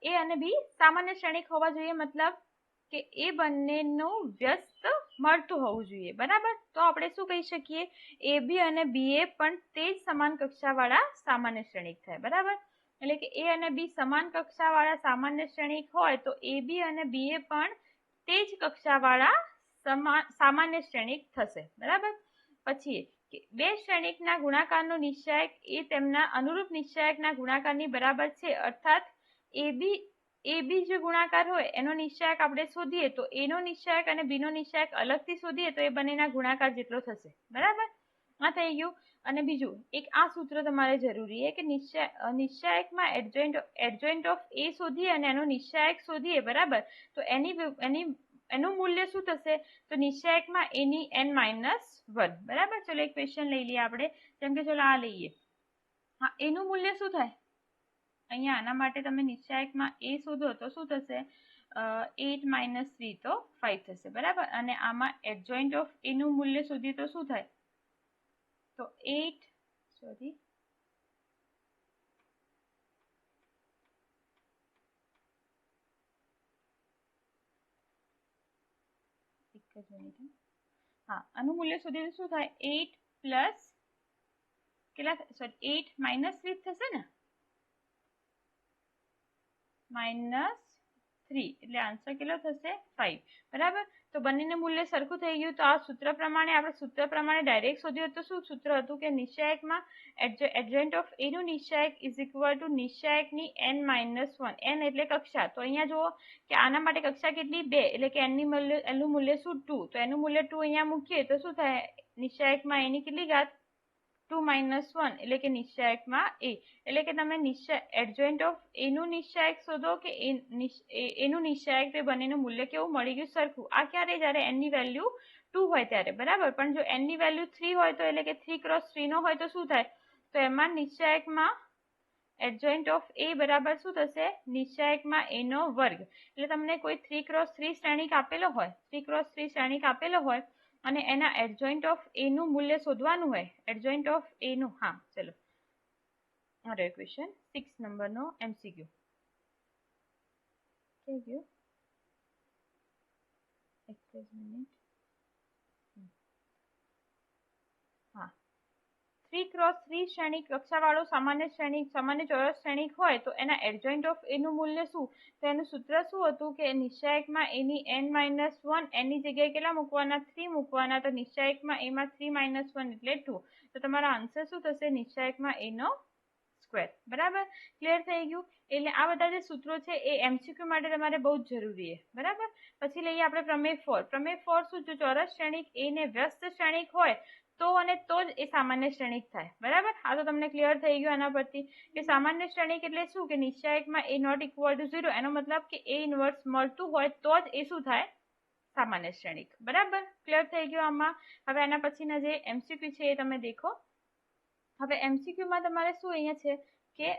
A અને B સામાન્ય શ્રેણિક હોવા જોઈએ, મતલબ કે એ બંનેનું વ્યસ્ત મળતું હોવું જોઈએ. બરાબર, તો આપણે શું કહી શકીએ, AB અને BA પણ તે જ સમાન કક્ષાવાળા સામાન્ય શ્રેણિક થાય. બરાબર, એટલે કે A અને B સમાન કક્ષાવાળા સામાન્ય શ્રેણિક હોય તો AB અને BA પણ તે જ કક્ષાવાળા सामान्य श्रेणिक थशे। बराबर। पछी बे श्रेणिकना गुणाकारनो निश्चायक ए तेमना अनुरूप निश्चायकना गुणाकारनी बराबर छे, अर्थात ए बी जो गुणाकार होय एनो निश्चायक आपणे शोधीए तो ए नो निश्चायक अने बी नो निश्चायक अलगथी शोधीए तो ए बनेना गुणाकार जेटलो थशे। बराबर। आ थई गयुं। अने बीजुं एक आ सूत्र तमारे जरूरी है कि निश्चायकमां एडजॉइंट ऑफ ए शोधीए अने एनो निश्चायक शोधीए। बराबर। तो एनुं मूल्य शुं थशे? तो निश्चायकमां ए नी n-1। बराबर। चलो एक क्वेश्चन लई लईए आपणे। जेम के चलो आ लईए। हाँ, एनुं मूल्य शुं थाय? अहींया आना माटे तमे निश्चायकमां ए शोधो तो शुं थशे? 8 - 3 तो 5 थशे। बराबर। अने आमां एडजॉइंट ऑफ ए नुं मूल्य शोधीए तो शुं थाय? तो 8 सॉरी एक ज मिनिट। हाँ, आनुं मूल्य शोधीए तो शुं थाय? 8 प्लस केटला सॉरी 8 - 3 थशे ने, -3 એટલે આન્સર કેટલો થશે 5। બરાબર। તો બંનેનું મૂલ્ય સરખું થઈ ગયું। તો આ સૂત્ર પ્રમાણે આપણે સૂત્ર પ્રમાણે ડાયરેક્ટ શોધ્યું તો શું સૂત્ર હતું કે નિશ્ચાયકમાં એડજોઇન્ટ ઓફ એ નું નિશ્ચાયક ઇઝ ઇક્વલ ટુ નિશ્ચાયકની n-1। n એટલે કક્ષા। તો અહીંયા જુઓ કે આના માટે કક્ષા કેટલી 2 એટલે કે એનું મૂલ્ય શું 2। તો એનું મૂલ્ય 2 અહીંયા મૂકીએ તો શું થાય? નિશ્ચાયકમાં એની કેટલી ઘાત 2 - 1 એટલે કે નિશ્ચાયકમાં એ એટલે કે તમે એડજોઇન્ટ ઓફ એ નું નિશ્ચાયક શોધો કે એનું નિશ્ચાયક તે બંનેનું મૂલ્ય કેવું મળી ગયું? સરખું। આ ક્યારે? જ્યારે n ની વેલ્યુ 2 હોય ત્યારે। બરાબર। પણ જો n ની વેલ્યુ 3 હોય તો એટલે કે 3 × 3 નો હોય તો શું થાય? તો એમાં નિશ્ચાયકમાં એડજોઇન્ટ ઓફ એ બરાબર શું થશે? નિશ્ચાયકમાં એ નો વર્ગ। એટલે તમને કોઈ 3 × 3 શ્રેણિક આપેલો હોય 3 × 3 શ્રેણિક આપેલો હોય અને એના એડજોઇન્ટ ઓફ એ નું મૂલ્ય શોધવાનું હોય એડજોઇન્ટ ઓફ એ નું। હા, ચલો અરે ક્વેશ્ચન 6 નંબરનો MCQ થઈ ગયો। એક જ મિનિટ। હા, 3 × 3 શ્રેણિક કક્ષાવાળો સામાન્ય ચોરસ શ્રેણિક હોય તો એના એડજોઇન્ટ ઓફ એ નું મૂલ્ય શું? તો એનું સૂત્ર શું હતું કે નિશ્ચાયકમાં એની n-1 એની જગ્યાએ કેટલા મૂકવાના? 3 મૂકવાના। તો નિશ્ચાયકમાં એમાં 3 - 1 એટલે 2। તો તમારો આન્સર શું થશે? નિશ્ચાયકમાં એ નો સ્ક્વેર। બરાબર। ક્લિયર થઈ ગયું। એટલે આ બધા જે સૂત્રો છે એ MCQ માટે તમારે બહુ જ જરૂરી છે। બરાબર। પછી લઈએ આપણે પ્રમેય 4। પ્રમેય 4 શું? જો ચોરસ શ્રેણિક એ ને વ્યસ્ત શ્રેણિક હોય તો અને તો જ એ સામાન્ય શ્રેણિક થાય। બરાબર। આ તો તમને ક્લિયર થઈ ગયું આના પરથી કે સામાન્ય શ્રેણિક એટલે શું? કે નિશ્ચાયકમાં એ નોટ ઇક્વલ ટુ 0 એનો મતલબ કે એ ઇન્વર્સ મળતું હોય તો જ એ શું થાય? સામાન્ય શ્રેણિક। બરાબર। ક્લિયર થઈ ગયું આમાં। હવે આના પછીના જે MCQ છે એ તમે દેખો। હવે MCQ માં તમારે શું અહીંયા છે કે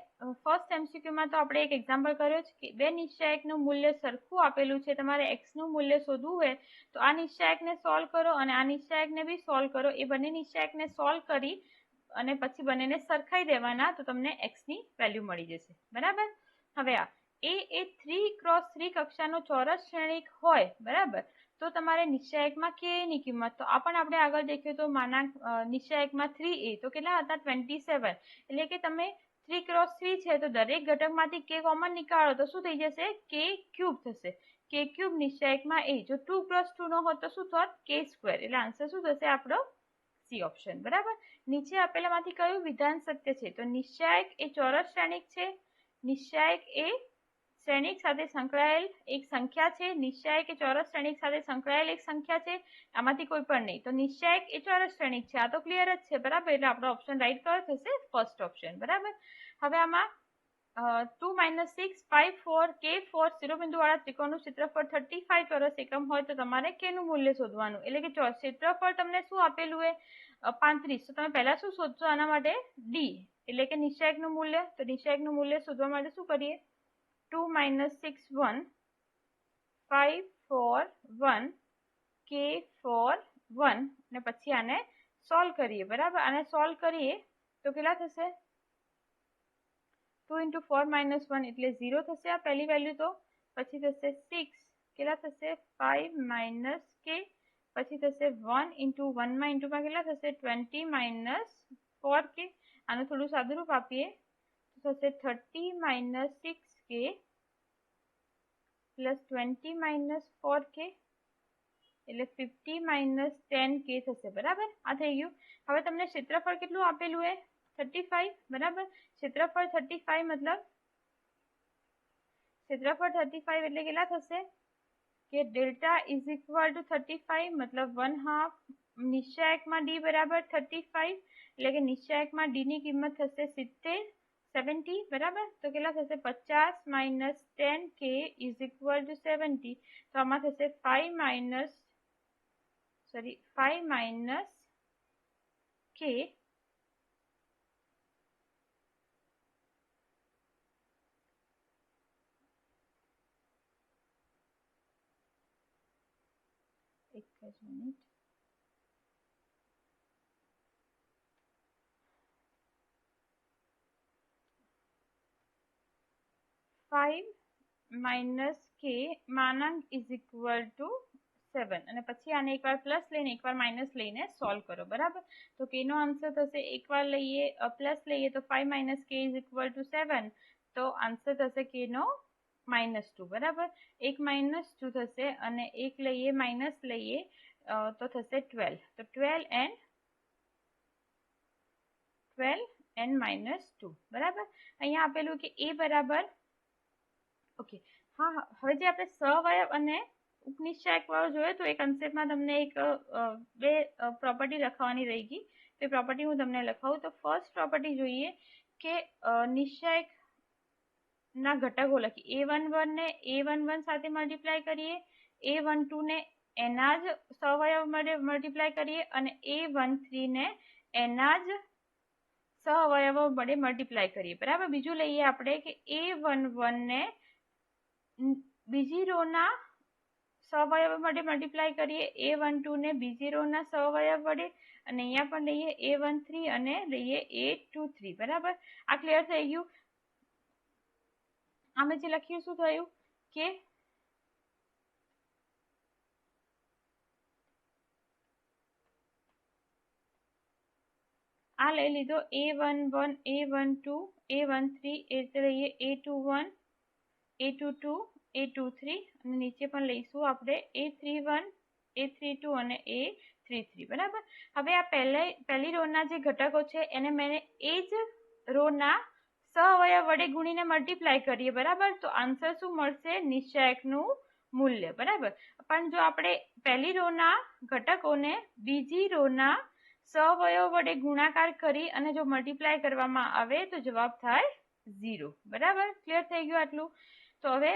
ફર્સ્ટ MCQ માં તો આપણે એક એક્ઝામ્પલ કર્યો છે કે બે નિશ્ચાયકનું મૂલ્ય સરખું આપેલું છે। તમારે x નું મૂલ્ય શોધવું હોય તો આ નિશ્ચાયકને સોલ્વ કરો અને આ નિશ્ચાયકને બી સોલ્વ કરો। એ બંને નિશ્ચાયકને સોલ્વ કરી અને પછી બંનેને સરખાઈ દેવાના તો તમને x ની વેલ્યુ મળી જશે। બરાબર। હવે આ એ 3 × 3 કક્ષાનો ચોરસ શ્રેણિક હોય। બરાબર। તો તમારે નિશ્ચાયકમાં કે ની કિંમત તો આપણે આગળ દેખ્યું તો નિશ્ચાયકમાં 3a તો કેટલા હતા? 27। એટલે કે તમે 3 × 3 છે તો દરેક ઘટકમાંથી k કોમન નીકાળો તો શું થઈ જશે? k³ થશે। k³ નિશ્ચાયકમાં a। જો 2 + 2 નો હોત તો શું થોત? k²। એટલે આન્સર શું થશે આપણો? C option. બરાબર। નીચે આપેલામાંથી કયું વિધાન સત્ય છે? તો નિશ્ચાયક એ ચોરસ શ્રેણિક છે। નિશ્ચાયક એ શ્રેણિક સાથે સંકળાયેલ એક સંખ્યા છે। નિશ્ચાયક એ ચોરસ શ્રેણિક સાથે સંકળાયેલ એક સંખ્યા છે। આમાંથી કોઈ પણ નહીં। તો નિશ્ચાયક એ ચોરસ શ્રેણિક છે। આ તો ક્લિયર જ છે। બરાબર। એટલે આપણો ઓપ્શન રાઈટ કયો થશે? First option. બરાબર। હવે આમાં 2 - 6 5 4 k4 શિરોબિંદુવાળા ત્રિકોણનું ક્ષેત્રફળ 35 ચોરસ એકમ હોય તો તમારે k નું મૂલ્ય શોધવાનું। એટલે કે ક્ષેત્રફળ તમને શું આપેલું હોય? 35। તો તમે પહેલા શું શોધશો આના માટે? d એટલે કે નિશ્ચાયકનું મૂલ્ય। તો નિશ્ચાયકનું મૂલ્ય શોધવા માટે શું કરીએ? 2 - 6 1 5 4 1 k4 1 અને પછી આને સોલ્વ કરીએ। બરાબર। આને સોલ્વ કરીએ તો કેટલા થશે? 2 × 4 - 1 એટલે 0 થશે આ પહેલી વેલ્યુ। તો પછી થશે 6 કેટલા થશે? 5 - k પછી થશે 1 × 1 માં કેટલા થશે? 20 - 4k। આનું થોડું સાદુરૂપ આપીએ તો થશે 30 - 6k + 20 - 4k એટલે 50 - 10k થશે બરાબર। આ થઈ ગયું। હવે તમને ક્ષેત્રફળ કેટલું આપેલું है 35 બરાબર। ક્ષેત્રફળ 35 मतलब ક્ષેત્રફળ 35 એટલે કેટલા થશે કે ડેલ્ટા ઇઝ ઇક્વલ ટુ 35 मतलब 1/2 નિશ્ચાયકમાં d બરાબર 35 એટલે કે નિશ્ચાયકમાં d ની કિંમત થશે 70 બરાબર। તો કેટલા થશે 50 - 10k ઇઝ ઇક્વલ ટુ 70। તો આમાં થશે 5 - k एक मिनट 5 - k માનાંક ઇઝ ઇક્વલ ટુ 7 અને પછી આને એકવાર પ્લસ લઈને એકવાર માઇનસ લઈને સોલ્વ કરો બરાબર। તો k નો આન્સર થશે એકવાર લઈએ પ્લસ લઈએ તો 5 - k ઇઝ ઇક્વલ ટુ 7 તો આન્સર થશે k નો -2 બરાબર। એક -2 થશે અને એક લઈએ માઇનસ લઈએ તો થશે 12 તો 12 n -2 બરાબર। અહીંયા આપેલું કે a બરાબર ઓકે हाँ હવે જે આપણે સહવયવ અને ઉપનિશ્ચાયક વાળો જોયો તો એ કન્સેપ્ટમાં તમને એક બે પ્રોપર્ટી લખવાની રહી ગઈ। તો પ્રોપર્ટી હું તમને લખાવું તો ફર્સ્ટ પ્રોપર્ટી જોઈએ કે નિશ્ચાયક ના ઘટકો લખી a11 ને a11 સાથે મલ્ટીપ્લાય કરીએ a12 ને એના જ સહવયવ માટે મલ્ટીપ્લાય કરીએ અને a13 ને એના જ સહવયવો વડે મલ્ટીપ્લાય કરીએ બરાબર। બીજું લઈએ આપણે કે a11 ને બીજી રો ના સહવયવ વડે મલ્ટીપ્લાય કરીએ a12 ને બીજી રો ના સહવયવ વડે અને અહીંયા પણ લઈએ a13 અને લઈએ a23 બરાબર। આ ક્લિયર થઈ ગયું। આમે જે લખ્યું શું થયું કે આ લઈ લીધો a11 a12 a13 એ રીતે લઈએ a21 a22 a23 અને નીચે પણ લઈશું આપણે a31 a32 અને a33 બરાબર। હવે આ પહેલી રો ના જે ઘટકો છે એને મેં એ જ રો ના સહવયવ વડે ગુણીને મલ્ટીપ્લાય કરીએ બરાબર। તો આન્સર શું મળશે નિશ્ચાયકનું મૂલ્ય બરાબર। પણ જો આપણે પહેલી રો ના ઘટકોને બીજી રો ના સહવયવ વડે ગુણાકાર કરી અને જો મલ્ટીપ્લાય કરવામાં આવે તો જવાબ થાય 0 બરાબર। ક્લિયર થઈ ગયું આટલું। તો હવે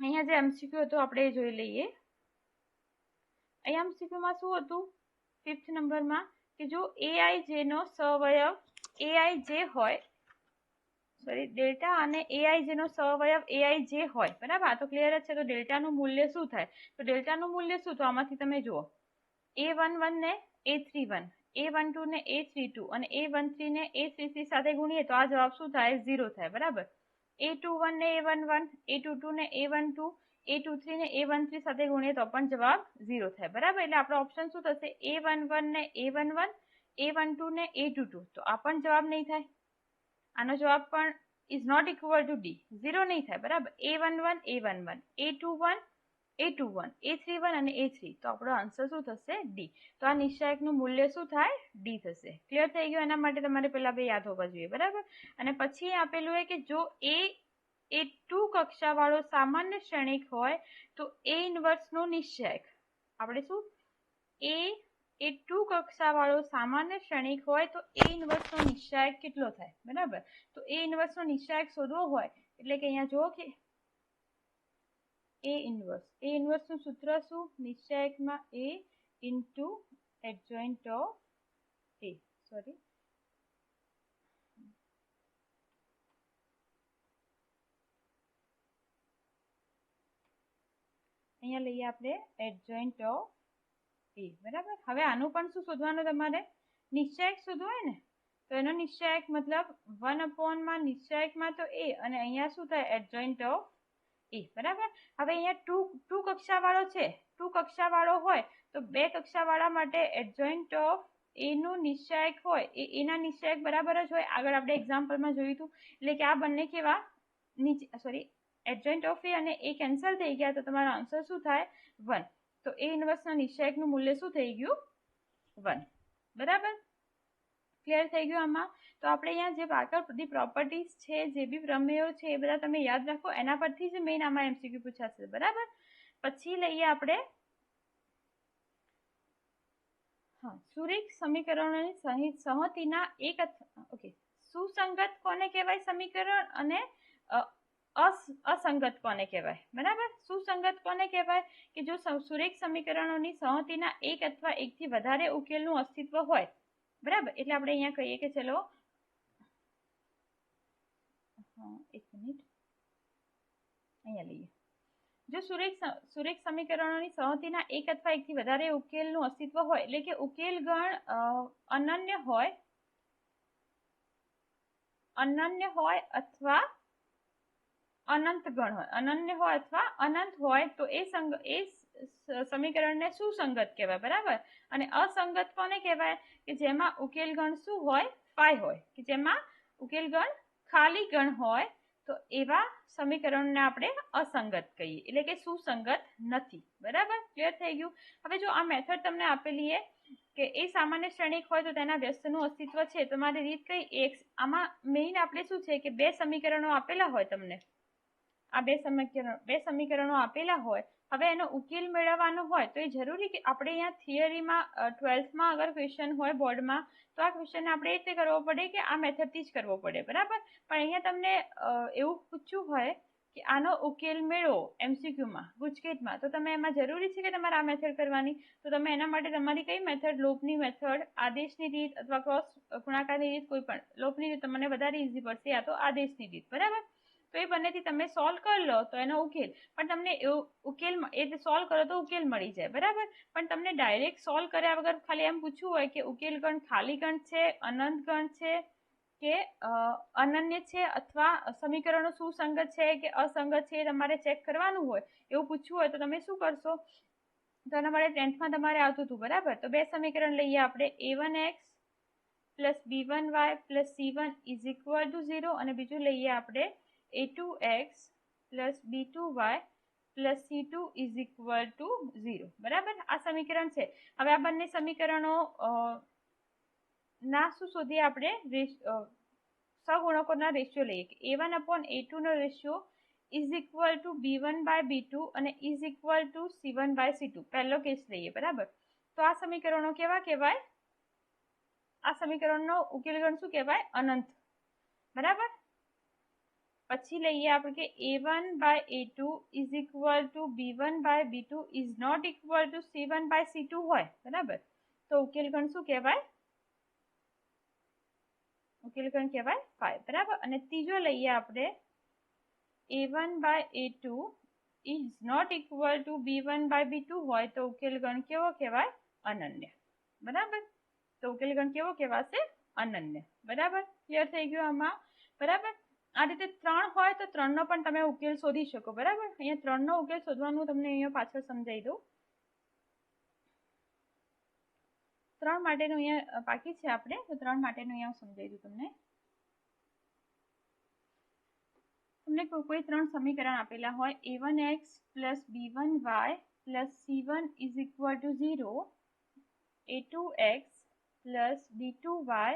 અહીંયા જે એમસીક્યુ હતું આપણે એ જોઈ લઈએ। અહીંયા એમસીક્યુમાં શું હતું 5th નંબરમાં કે જો aij નો સહવયવ aij હોય સોરી ડેલ્ટા અને aij નો સહવયવ aij હોય બરાબર। આ તો ક્લિયર જ છે। તો ડેલ્ટાનું મૂલ્ય શું થાય તો ડેલ્ટાનું મૂલ્ય શું તો આમાંથી તમે જુઓ a11 ને a31 a12 ને a32 અને a13 ને a33 સાથે ગુણીએ તો આ જવાબ શું થાય 0 થાય બરાબર। a21 ને a11 a22 ને a12 a23 ને a13 સાથે ગુણીએ તો પણ જવાબ 0 થાય બરાબર। એટલે આપણો ઓપ્શન શું થશે a11 ને a11 a12 ને a22 તો આ પણ જવાબ નહીં થાય। આનો જવાબ પણ is not equal to D 0 નહીં થાય બરાબર। a11 a11 a21 a21 a31 અને a3 તો આપણો આન્સર શું થશે ડી। તો આ નિશ્ચાયકનું મૂલ્ય શું થાય ડી થશે। ક્લિયર થઈ ગયું। એના માટે તમારે પેલા બે યાદ હોવા જોઈએ બરાબર। અને પછી આપેલું છે કે જો એ 2 કક્ષા વાળો સામાન્ય શ્રેણિક હોય તો a ઇન્વર્સ નો નિશ્ચાયક આપણે શું એ 2 કક્ષા વાળો સામાન્ય શ્રેણિક હોય તો a ઇન્વર્સ નો નિશ્ચાયક કેટલો થાય બરાબર। તો a ઇન્વર્સ નો નિશ્ચાયક શોધવો હોય એટલે કે અહીંયા જુઓ કે a ઇન્વર્સ નું સૂત્ર શું નિશ્ચાયકમાં a into adjoint of a sorry અહીંયા લઈએ આપણે એડજોઇન્ટ ઓફ a બરાબર। હવે આનું પણ શું શોધવાનું તમારે નિશ્ચાયક શોધવો હોય ને તો એનો નિશ્ચાયક મતલબ 1/માં નિશ્ચાયકમાં તો a અને અહીંયા શું થાય એડજોઇન્ટ ઓફ a બરાબર। હવે અહીંયા 2 કક્ષા વાળો છે 2 કક્ષા વાળો હોય તો બે કક્ષા વાળા માટે એડજોઇન્ટ ઓફ a નું નિશ્ચાયક હોય એ એના નિશ્ચાયક બરાબર જ હોય। આગળ આપણે એક્ઝામ્પલમાં જોયું હતું એટલે કે આ બંને કેવા નીચે સોરી એડજોઇન્ટ ઓફ a અને a કેન્સલ થઈ ગયા તો તમારો આન્સર શું થાય 1। તો A ઇન્વર્સના નિશ્ચાયકનું મૂલ્ય શું થઈ ગયું 1 બરાબર ક્લિયર થઈ ગયું આમાં તો આપણે અહીંયા જે આગળ બધી પ્રોપર્ટીઝ છે જે બી પ્રમેયો છે એ બધા તમે યાદ રાખો એના પરથી જ મેઇન આમાં MCQ પૂછાશે બરાબર પછી લઈએ આપણે હા સુરેખ સમીકરણોની સહતિના એક ઓકે સુસંગત કોને કહેવાય સમીકરણ અને અસંગત કોને કહેવાય બરાબર સુસંગત કોને કહેવાય કે જો સુરેખ સમીકરણોની સહતિના એક અથવા એકથી વધારે ઉકેલનું અસ્તિત્વ હોય બરાબર એટલે આપણે અહીંયા કહીએ કે ચલો એક મિનિટ અહીંયા લઈએ જો સુરેખ સમીકરણોની સહતિના એક અથવા એકથી વધારે ઉકેલનું અસ્તિત્વ હોય એટલે કે ઉકેલ ગણ અનન્ય હોય અથવા અનંત ગણ હોય અનન્ય હોય અથવા અનંત હોય તો એ સમીકરણને સુસંગત કહેવાય બરાબર અને અસંગત કોને કહેવાય કે જેમાં ઉકેલ ગણ શું હોય 5 હોય કે જેમાં ઉકેલ ગણ ખાલી ગણ હોય તો એવા સમીકરણને આપણે અસંગત કહીએ એટલે કે સુસંગત નથી બરાબર ક્લિયર થઈ ગયું હવે જો આ મેથડ તમને આપેલી છે કે એ સામાન્ય શ્રેણિક હોય તો તેના વ્યસ્તનું અસ્તિત્વ છે તમારી રીત કઈ એક આમાં મેઇન આપણે શું છે કે બે સમીકરણો આપેલા હોય તમને આ બે સમીકરણો આપેલા હોય હવે એનો ઉકેલ મેળવવાનો હોય તો એ જરૂરી કે આપણે અહીંયા થિયરીમાં 12થમાં અગર ક્વેશ્ચન હોય બોર્ડમાં તો આ ક્વેશ્ચન આપણે એ રીતે કરવો પડે કે આ મેથડથી જ કરવો પડે બરાબર પણ અહીંયા તમને એવું પૂછ્યું હોય કે આનો ઉકેલ મેળવો MCQમાં ગુજકેટમાં તો તમે એમાં જરૂરી છે કે તમારે આ મેથડ કરવાની તો તમે એના માટે તમારી કઈ મેથડ લોપની મેથડ આદેશની રીત અથવા ક્રોસ ગુણાકારની રીત કોઈ પણ લોપની રીત તમને વધારે ઇઝી પડશે યા તો આદેશની રીત બરાબર તો એ બંનેથી તમે સોલ્વ કરી લો તો એનો ઉકેલ પણ તમને ઉકેલ એ સોલ્વ કરો તો ઉકેલ મળી જાય બરાબર પણ તમને ડાયરેક્ટ સોલ્વ કર્યા વગર ખાલી એમ પૂછવું હોય કે ઉકેલ ગણ ખાલી ગણ છે અનંત ગણ છે કે અનન્ય છે અથવા સમીકરણો સુસંગત છે કે અસંગત છે એ તમારે ચેક કરવાનું હોય એવું પૂછવું હોય તો તમે શું કરશો તો એના માટે 10થમાં તમારે આવતું હતું બરાબર તો બે સમીકરણ લઈએ આપણે a1x + b1y + c1 = 0 અને બીજું લઈએ આપણે a2x + b2y + c2 = 0 બરાબર આ સમીકરણ છે હવે આ બંને સમીકરણો ના શું શોધીએ આપણે સહગુણકોના રેશિયો લઈએ કે a1/a2 નો રેશિયો = b1/b2 અને = c1/c2 પહેલો કેસ લઈએ બરાબર તો આ સમીકરણો કેવા કહેવાય આ સમીકરણનો ઉકેલ ગણ શું કહેવાય અનંત બરાબર પછી લઈએ આપણે કે a1/a2 = b1/b2 is not equal to c1/c2 હોય બરાબર તો ઉકેલ ગણ શું કહેવાય ઉકેલ ગણ કહેવાય 5 બરાબર અને ત્રીજો લઈએ આપણે a1/a2 is not equal to b1/b2 હોય તો ઉકેલ ગણ કેવો કહેવાય અનન્ય બરાબર તો ઉકેલ ગણ કેવો કહેવાશે અનન્ય બરાબર ક્લિયર થઈ ગયું આમાં બરાબર આ રીતે 3 હોય તો 3 નો પણ તમે ઉકેલ શોધી શકો બરાબર અહીંયા 3 નો ઉકેલ શોધવાનું તમને અહીંયા પાછળ સમજાવી દઉં 3 માટેનું અહીંયા બાકી છે આપણે તો 3 માટેનું અહીંયા સમજાવી દઉં તમને કોઈ 3 સમીકરણ આપેલા હોય a1x + b1y + c1 = 0 a2x + b2y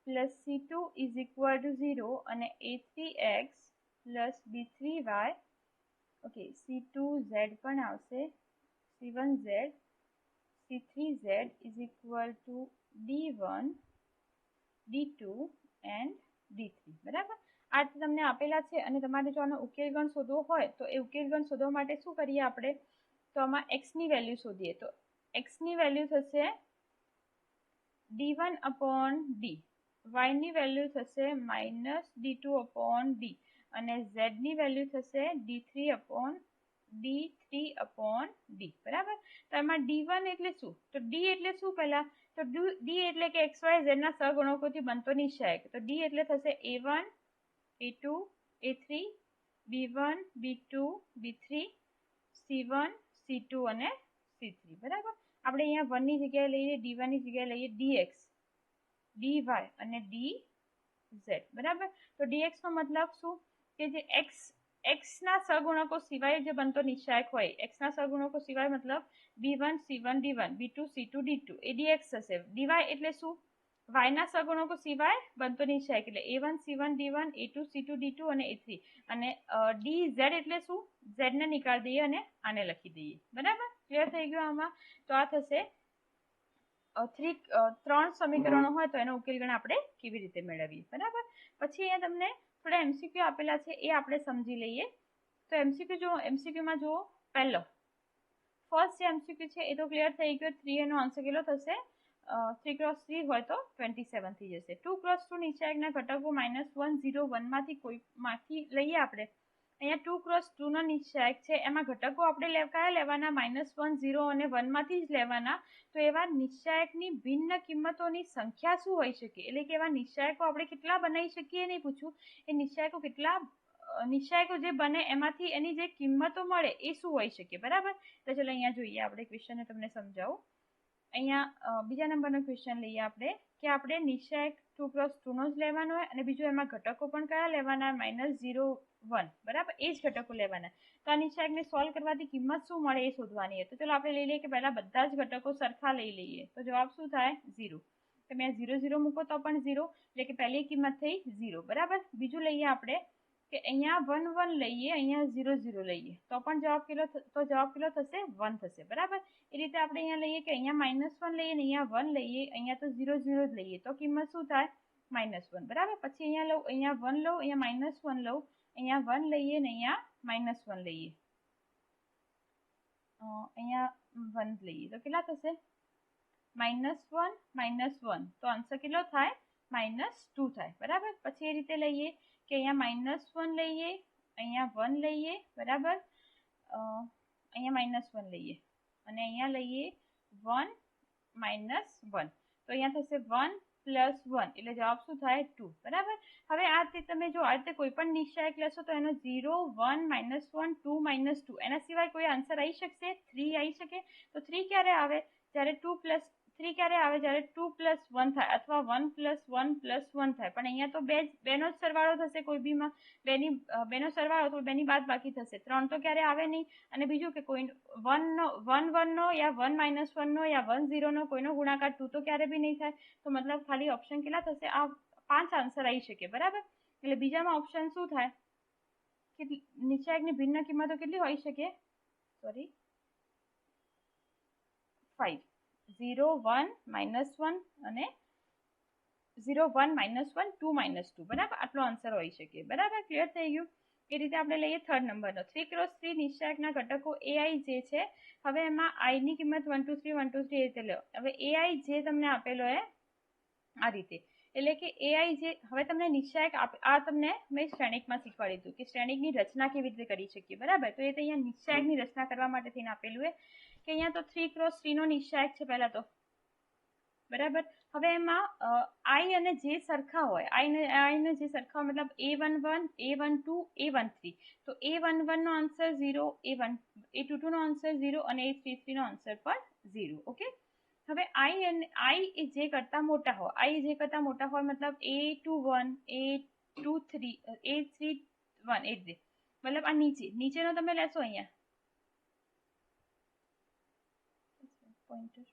+ c2 = 0 અને a3x + b3y ઓકે c2z પણ આવશે c1z c3z = d1 d2 and d3 બરાબર આ રીતે તમને આપેલા છે અને તમારે જો આનો ઉકેલ ગણ શોધવો હોય તો એ ઉકેલ ગણ શોધવા માટે શું કરીએ આપણે તો આમાં x ની વેલ્યુ શોધીએ તો x ની વેલ્યુ થશે d1/d y ની વેલ્યુ થશે -d2/d અને z ની વેલ્યુ થશે d3/d બરાબર તો એમાં d1 એટલે શું તો d એટલે શું પહેલા તો d એટલે કે xyz ના સહગુણકોથી બનતો નિશ્ચાયક તો d એટલે થશે a1 a2 a3 b1 b2 b3 c1 c2 અને c3 બરાબર આપણે અહીંયા 1 ની જગ્યાએ લઈએ d1 ની જગ્યાએ લઈએ dx dy અને dz બરાબર તો dx નો મતલબ શું કે જે x एक्सना सगुणको सिवाय जो बनतो निश्चायक होय एक्सना सगुणको सिवाय मतलब b1 c1 d1 b2 c2 d2 ए dx થશે dy એટલે શું y ના સગુણકો સિવાય બનતો નિશ્ચાયક એટલે a1 c1 d1 a2 c2 d2 અને a3 અને dz એટલે શું z ને નીકાળી દઈએ અને આને લખી દઈએ બરાબર ક્લિયર થઈ ગયું આમાં તો આ થશે ત્રણ સમીકરણો હોય તો એનો ઉકેલ ગણ આપણે કેવી રીતે મેળવીએ બરાબર પછી અહીંયા તમને થોડા એમસીક્યુ આપેલા છે એ આપણે સમજી લઈએ તો એમસીક્યુ માં જુઓ પહેલો ફર્સ્ટ જે એમસીક્યુ છે એ તો ક્લિયર થઈ ગયો 3 એનો આન્સર કેટલો થશે 3x3 હોય તો 27 થઈ જશે 2x2 નિશ્ચાયકના ઘટકો -1 0 1 માંથી કોઈમાંથી લઈએ આપણે અહીંયા 2x2 નો નિશ્ચાયક છે એમાં ઘટકો આપણે કયા લેવાના -1 0 અને 1 માંથી જ લેવાના તો એવા નિશ્ચાયકની ભિન્ન કિંમતોની સંખ્યા શું હોઈ શકે એટલે કે એવા નિશ્ચાયકો આપણે કેટલા બનાવી શકીએ નહીં પૂછું એ નિશ્ચાયકો કેટલા નિશ્ચાયકો જે બને એમાંથી એની જે કિંમતો મળે એ શું હોઈ શકે બરાબર તો ચલો અહીંયા જોઈએ આપણે ક્વેશ્ચન તમને સમજાવું અહીંયા બીજા નંબરનો ક્વેશ્ચન લઈએ આપણે કે આપણે નિશ્ચાયક 2x2 નો જ લેવાનો હોય અને બીજું એમાં ઘટકો પણ કયા લેવાના -0 1 બરાબર એ જ ઘટકો લેવાના તો આ નિશ્ચાયકને સોલ્વ કરવાથી કિંમત શું મળે એ શોધવાની છે તો ચલો આપણે લઈ લઈએ કે પહેલા બધા જ ઘટકો સરખા લઈ લઈએ તો જવાબ શું થાય 0 તમે આ 0 0 મૂકો તો પણ 0 એટલે કે પહેલી કિંમત થઈ 0 બરાબર બીજું લઈએ આપણે કે અહીંયા 1 1 લઈએ અહીંયા 0 0 લઈએ તો પણ જવાબ કેટલો થશે 1 થશે બરાબર એ રીતે આપણે અહીંયા લઈએ કે અહીંયા -1 લઈએ ને અહીંયા 1 લઈએ અહીંયા તો 0 0 જ લઈએ તો કિંમત શું થાય -1 બરાબર પછી અહીંયા લઉં અહીંયા 1 લઉં અહીંયા -1 લઉં અહીંયા 1 લઈએ ને અહીંયા -1 લઈએ અહીંયા 1 લઈએ તો કેટલા થશે -1 -1 તો આન્સર કેટલો થાય -2 થાય બરાબર પછી એ રીતે લઈએ કે અહીંયા -1 લઈએ અહીંયા 1 લઈએ બરાબર અહીંયા -1 લઈએ અને અહીંયા લઈએ 1 -1 તો અહીંયા થશે 1 + 1 એટલે જવાબ શું થાય 2 બરાબર હવે આ રીતે તમે જો આ રીતે કોઈ પણ નિશ્ચાયક લેશો તો એનો 0 1 -1 2 -2 એના સિવાય કોઈ આન્સર આવી શકશે 3 આવી શકે તો 3 ક્યારે આવે જ્યારે 3 ક્યારે આવે જ્યારે 2 + 1 થાય અથવા 1 + 1 + 1 થાય પણ અહીંયા તો બેનો જ સરવાળો થશે કોઈ બીમાં બેનો સરવાળો તો બેની બાદ બાકી થશે 3 તો ક્યારે આવે નહીં અને બીજું કે કોઈ 1 નો યા 1 -1 નો યા 1 0 નો કોઈનો ગુણાકાર 2 તો ક્યારે બી નહીં થાય તો મતલબ ખાલી ઓપ્શન કેટલા થશે આ 5 આન્સર આવી શકે બરાબર એટલે બીજામાં ઓપ્શન શું થાય કે નિશ્ચાયકની ભિન્ન કિંમતો કેટલી હોઈ શકે સોરી 5 0 1 -1 અને 0 1 -1 2 -2 બરાબર આટલો આન્સર હોઈ શકે બરાબર ક્લિયર થઈ ગયું એ રીતે આપણે લઈએ થર્ડ નંબરનો 3x3 નિશ્ચાયકના ઘટકો ai જે છે હવે એમાં i ની કિંમત 1 2 3 1 2 3 એ રીતે લો હવે ai જે તમને આપેલો હે આ રીતે એટલે કે ai જે હવે તમને નિશ્ચાયક આ તમને મેં શ્રેણિકમાં શીખવાડી દીધું કે શ્રેણિકની રચના કેવી રીતે કરી શકીએ બરાબર તો એ તો અહીંયા નિશ્ચાયકની રચના કરવા માટે થઈને આપેલું છે કે અહીંયા તો 3x3 નો નિશ્ચાયક છે પહેલા તો બરાબર હવે એમાં i અને j સરખા હોય i ને જે સરખા મતલબ a11 a12 a13 તો a11 નો આન્સર 0 a22 નો આન્સર 0 અને a33 નો આન્સર પણ 0 ઓકે હવે i જે કરતા મોટા હોય i જે કરતા મોટા હોય મતલબ a21 a23 a31 એ રીતે મતલબ આ નીચેનો તમે લેશો અહીંયા પોઇન્ટર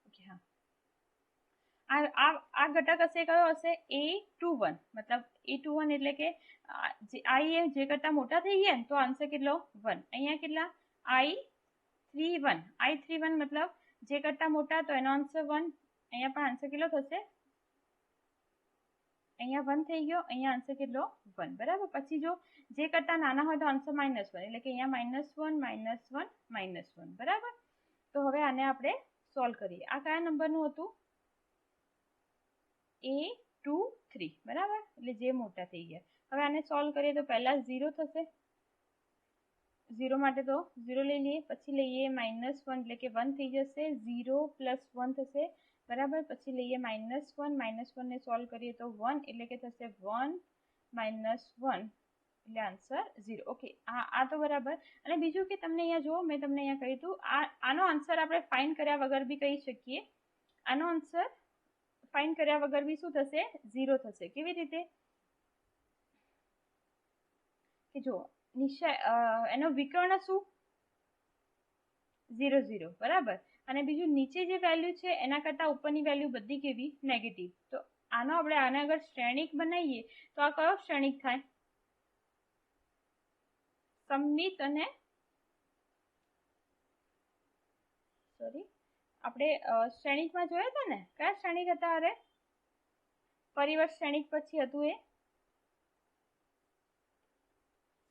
ઓકે હા આ ઘટક હશે કયો હશે a21 મતલબ a21 એટલે કે i જે કરતા મોટા થઈ ગયા તો આન્સર કેટલો 1 અહીંયા કેટલા i31 મતલબ જે કરતા મોટા તો એનો આન્સર 1 અહીંયા પણ આન્સર કેટલો થશે અહીંયા 1 થઈ ગયો અહીંયા આન્સર કેટલો 1 બરાબર પછી જો જે કરતા નાના હોય તો આન્સર -1 એટલે કે અહીંયા -1 -1 -1 બરાબર તો હવે આને આપણે સોલ્વ કરીએ આ કયા નંબરનું હતું a23 બરાબર એટલે જે મોટા થઈ ગયા હવે આને સોલ્વ કરીએ તો પહેલા 0 થશે 0 માટે તો 0 લઈ લઈએ પછી લઈએ -1 એટલે કે 1 થઈ જશે 0 + 1 થશે બરાબર પછી લઈએ -1 ને સોલ્વ કરીએ તો 1 એટલે કે થશે 1 -1 એટલે આન્સર 0 ઓકે આ તો બરાબર અને બીજું કે તમને અહીંયા જો મેં તમને અહીંયા કહ્યું હતું આનો આન્સર આપણે ફાઇન્ડ કર્યા વગર બી કહી શકીએ આનો આન્સર ફાઇન્ડ કર્યા વગર બી શું થશે 0 થશે કેવી રીતે કે જો નિશ્ચય એનો વિકર્ણ શું 0 0 બરાબર, અને બીજું નીચે જે વેલ્યુ છે એના કરતા ઉપરની વેલ્યુ બધી કેવી નેગેટિવ. તો આનો આપણે આને અગર શ્રેણિક બનાવીએ તો આ કયો શ્રેણિક થાય? સમમિત અને સોરી આપણે શ્રેણિકમાં જોયા હતા ને, કયા શ્રેણિક હતા? અરે પરિવર્ત શ્રેણિક પછી હતું એ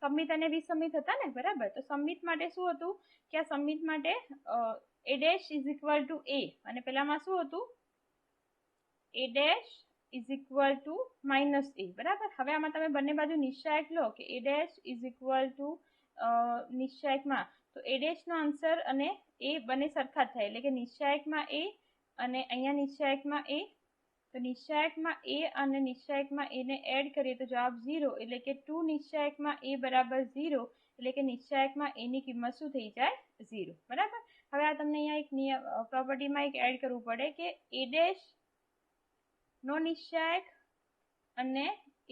સમમિત અને વિસમિત હતા ને, બરાબર. તો સમમિત માટે શું હતું કે આ સમમિત માટે a dash is equal two a, અને પેલામાં શું હતું a dash is equal two minus a, બરાબર. હવે આમાં તમે બંને બાજુ નિશ્ચાયક લો કે a dash is equal to નિશ્ચાયકમાં, તો a ડેશ નો આન્સર અને a બંને સરખા જ થાય, એટલે કે નિશ્ચાયકમાં a અને અહીંયા નિશ્ચાયકમાં a. તો નિશ્ચાયકમાં a અને નિશ્ચાયકમાં a ને એડ કરીએ તો જવાબ 0, એટલે કે 2 નિશ્ચાયકમાં a બરાબર 0, એટલે કે નિશ્ચાયકમાં a ની કિંમત શું થઈ જાય? 0, બરાબર. હવે આ તમને અહીંયા એક પ્રોપર્ટીમાં એક એડ કરવું પડે કે a ડેશ નો નિશ્ચાયક અને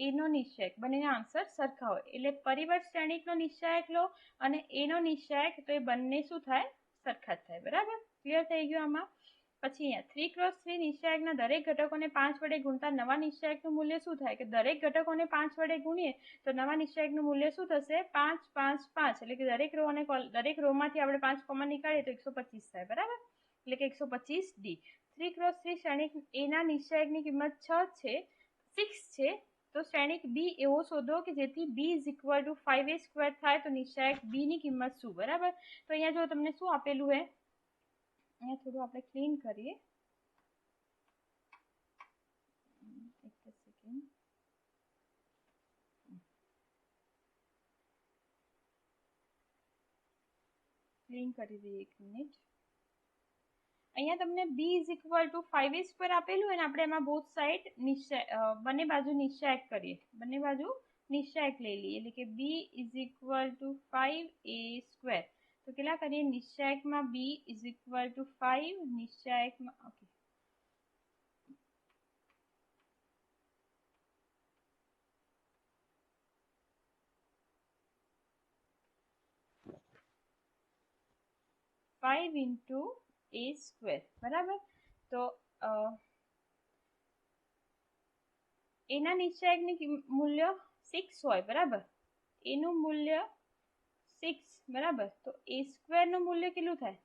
a નો નિશ્ચાયક બંનેના આન્સર સરખા હોય, એટલે પરિવર્ત શ્રેણિકનો નિશ્ચાયક લો અને a નો નિશ્ચાયક, તો એ બંને શું થાય? સરખા જ થાય, બરાબર. ક્લિયર થઈ ગયું આમાં? પછી અહીંયા 3x3 નિશ્ચાયકના દરેક ઘટકોને 5 વડે ગુણતા નવા નિશ્ચાયકનું મૂલ્ય શું થાય? કે દરેક ઘટકોને 5 વડે ગુણીએ તો નવા નિશ્ચાયકનું મૂલ્ય શું થશે? 5 5 5, એટલે કે દરેક રો અને દરેક રોમાંથી આપણે 5 કોમન નીકાળીએ તો 125 થાય, બરાબર, એટલે કે 125D. 3x3 શ્રેણિક A ના નિશ્ચાયકની કિંમત 6 છે, 6 છે, તો શ્રેણિક B એવો શોધો કે જેથી B is equal two 5a² થાય, તો નિશ્ચાયક B ની કિંમત શું? બરાબર. તો અહીંયા જો તમને શું આપેલું છે, અહીંયા થોડું આપણે ક્લીન કરીએ, એક સેકન્ડ, ક્લીન કરી દઈએ, એક મિનિટ. અહીંયા તમને b is equal two 5a² આપેલું અને આપણે એમાં બોથ સાઈડ બંને બાજુ નિશ્ચાયક કરીએ, બંને બાજુ નિશ્ચાયક લઈ લઈએ, એટલે કે b is equal two 5a². તો કેટલા કરીએ? નિશ્ચાયકમાં b ઇઝ ઇક્વલ ટુ 5, નિશ્ચાયકમાં ઓકે 5 into a², બરાબર. તો એના નિશ્ચાયકની મૂલ્ય 6 હોય, બરાબર, એનું મૂલ્ય 6, બરાબર. તો a² નું મૂલ્ય કેટલું થાય?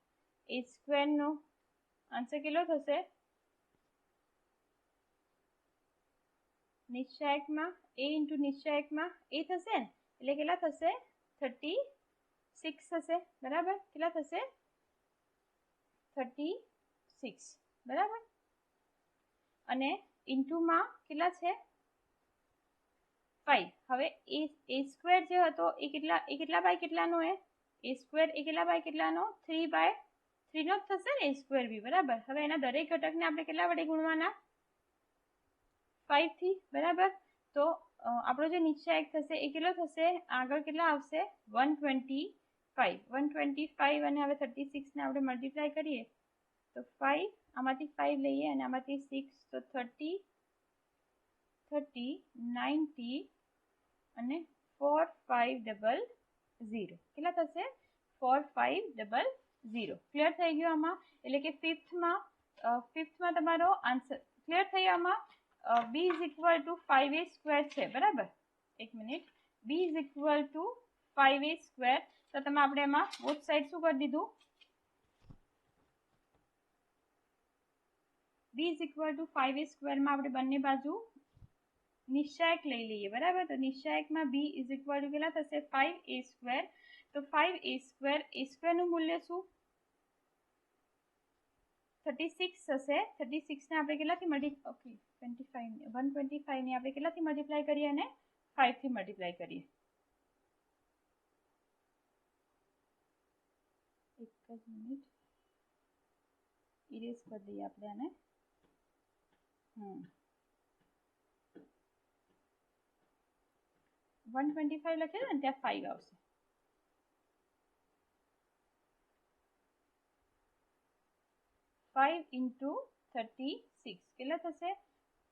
a² નો આન્સર કેટલો થશે? નિશ્ચાયકમાં a ઇન્ટુ નિશ્ચાયકમાં a થશે ને, એટલે કેટલા થશે? 36 થશે, બરાબર. કેટલા થશે? 36, બરાબર. અને ઇન્ટુમાં કેટલા છે? 5. હવે a² જે હતો એ કેટલા બાય કેટલાનો? a² એ કેટલા બાય કેટલાનો? 3/3 નો જ થશે ને a² બી, બરાબર. હવે એના દરેક ઘટકને આપણે કેટલા વડે ગુણવાના? 5 થી, બરાબર. તો આપણો જે નિશ્ચાયક થશે એ કેટલો થશે? આગળ કેટલા આવશે? 125. 125 અને હવે 36 ને આપણે મલ્ટીપ્લાય કરીએ તો 5, આમાંથી 5 લઈએ અને આમાંથી 6, તો 30 30 90 અને 4500. કેટલા થશે? 4500. ક્લિયર થઈ ગયું આમાં? એટલે કે ફિફ્થમાં તમારો આન્સર ક્લિયર થઈ આમાં. b is equal two 5a² છે, બરાબર. એક minute, b is equal two 5a². તો તમે આપણે એમાં બોથ સાઈડ શું કરી દીધું? b is equal two 5a² માં આપણે બંને બાજુ નિશ્ચાયક લઈ લઈએ, બરાબર. તો નિશ્ચાયકમાં b ઇઝ ઇક્વલ ટુ કેટલા થશે? 5a². તો 5a², a² નું મૂલ્ય શું? 36 થશે. 36 ને આપણે કેટલાથી ઓકે 125 ને આપણે કેટલાથી મલ્ટીપ્લાય કરીએ અને 5 થી મલ્ટીપ્લાય કરીએ. એક જ મિનિટ, ઇરેઝ કરી દઈએ આપણે આને. 125 લખીએ ને ત્યાં 5 આવશે. 5 into 36 કેટલા થશે?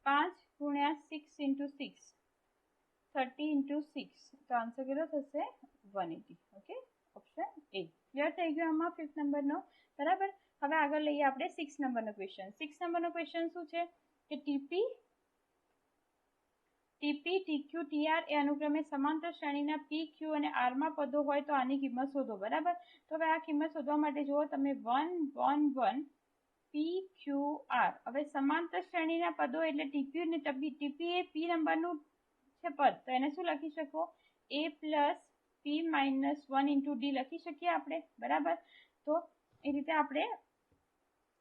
5 ગુણ્યા 6 into 6, 30 × 6 તો આન્સર કેટલો થશે 180. ઓકે, ઓપ્શન એ ક્લિયર થઈ ગયો આમાં 5th નંબરનો. બરાબર. હવે આગળ લઈએ આપણે 6 નંબરનો ક્વેશ્ચન. 6 નંબરનો ક્વેશ્ચન શું છે કે ટીપી ટીક્યુ ટીઆર એ અનુક્રમે સમાંતર શ્રેણીના પી ક્યુ અને આરમાં પદો હોય તો આની કિંમત શોધો. બરાબર. તો હવે આ કિંમત શોધવા માટે જુઓ તમે 1 1 1 પી ક્યુ આર. હવે સમાંતર શ્રેણીના પદો એટલે ટીપી અને ટીપી એ પી નંબરનું છે પદ, તો એને શું લખી શકો a plus p minus 1 into D લખી શકીએ આપણે. બરાબર. તો એ રીતે આપણે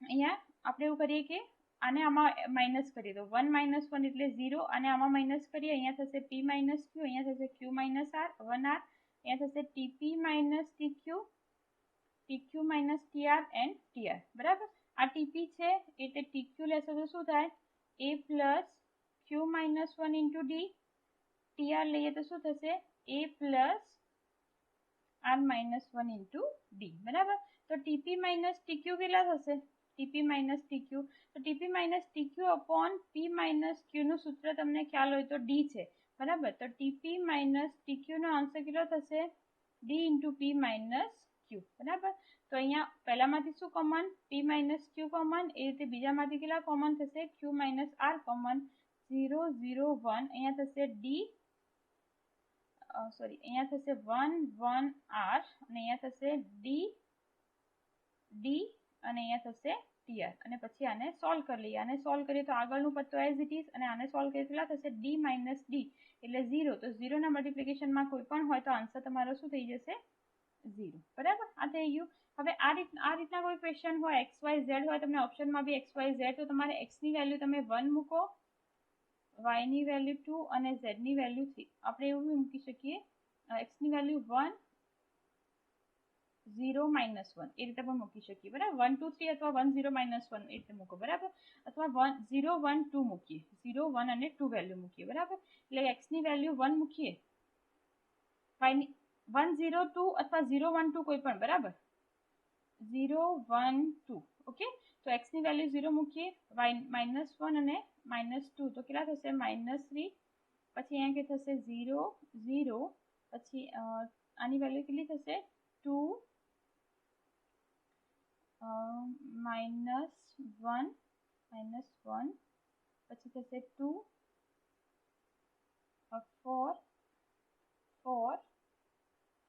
અહીંયા આપણે એવું કરીએ કે આને આમાં માઇનસ કરીએ તો 1 માઇનસ 1 એટલે 0, અને આમાં માઇનસ કરીએ અહીંયા થશે p માઇનસ ક્યુ, અહીંયા થશે q માઇનસ આર 1 આર, અહીંયા થશે TP minus TQ minus TR and TR. બરાબર. આ ટીપી છે એટલે ટીક્યુ લેશો તો શું થાય a plus Q minus 1 into D, TR લઈએ તો શું થશે a plus R minus 1 into D. બરાબર. તો ટીપી માઇનસ ટીક્યુ કેટલા થશે ટીપી માઇનસ ટીક્યુ, તો ટીપી માઇનસ ટીક્યુ અપોન પી માઇનસ ક્યુનું સૂત્ર તમને ખ્યાલ હોય તો ડી છે. બરાબર. તો ટીપી માઇનસ ટીક્યુનો આન્સર કેટલો થશે ડી ઇન્ટુ પી માઇનસ ક્યુ. બરાબર. તો અહીંયા પહેલામાંથી શું કોમન પી માઇનસ ક્યુ કોમન, એ રીતે બીજામાંથી કેટલા કોમન થશે ક્યુ માઇનસ આર કોમન, 0 0 1, અહીંયા થશે ડી અહીંયા થશે 1 1 આર, અને અહીંયા થશે ડી અને અહીંયા થશે ટીઆર, અને પછી આને સોલ્વ કરી લઈએ. આને સોલ્વ કરીએ તો આગળનું પદ તો એઝ ઇટ ઇઝ, અને આને સોલ્વ કરીએ કેટલા થશે ડી માઇનસ ડી એટલે 0. તો 0ના મલ્ટિપ્લિકેશનમાં કોઈ પણ હોય તો આન્સર તમારો શું થઈ જશે 0. બરાબર. આ થઈ ગયું. હવે આ રીતના કોઈ ક્વેશ્ચન હોય XYZ હોય, તમને ઓપ્શનમાં બી XYZ, તો તમારે એક્સની વેલ્યુ તમે 1 મૂકો, વાયની વેલ્યુ 2 અને ઝેડની વેલ્યુ 3. આપણે એવું બી મૂકી શકીએ એક્સની વેલ્યુ 1 0 -1 એ રીતે પણ મૂકી શકીએ. બરાબર. 1 2 3 અથવા 1 0 -1 એ રીતે મૂકો. બરાબર. અથવા 0 1 2 મૂકીએ, 0 1 અને 2 વેલ્યુ મૂકીએ. બરાબર. એટલે એક્સની વેલ્યુ 1 મૂકીએ, વાયની 1 0 2 અથવા 0 1 2 કોઈ પણ. બરાબર. 0 1 2. ઓકે. તો એક્સની વેલ્યુ 0 મૂકીએ, વાય -1 અને -2 તો કેટલા થશે -3. પછી અહીંયા કે થશે 0 0, પછી આની વેલ્યુ કેટલી થશે 2 -1 પછી થશે 2 4 4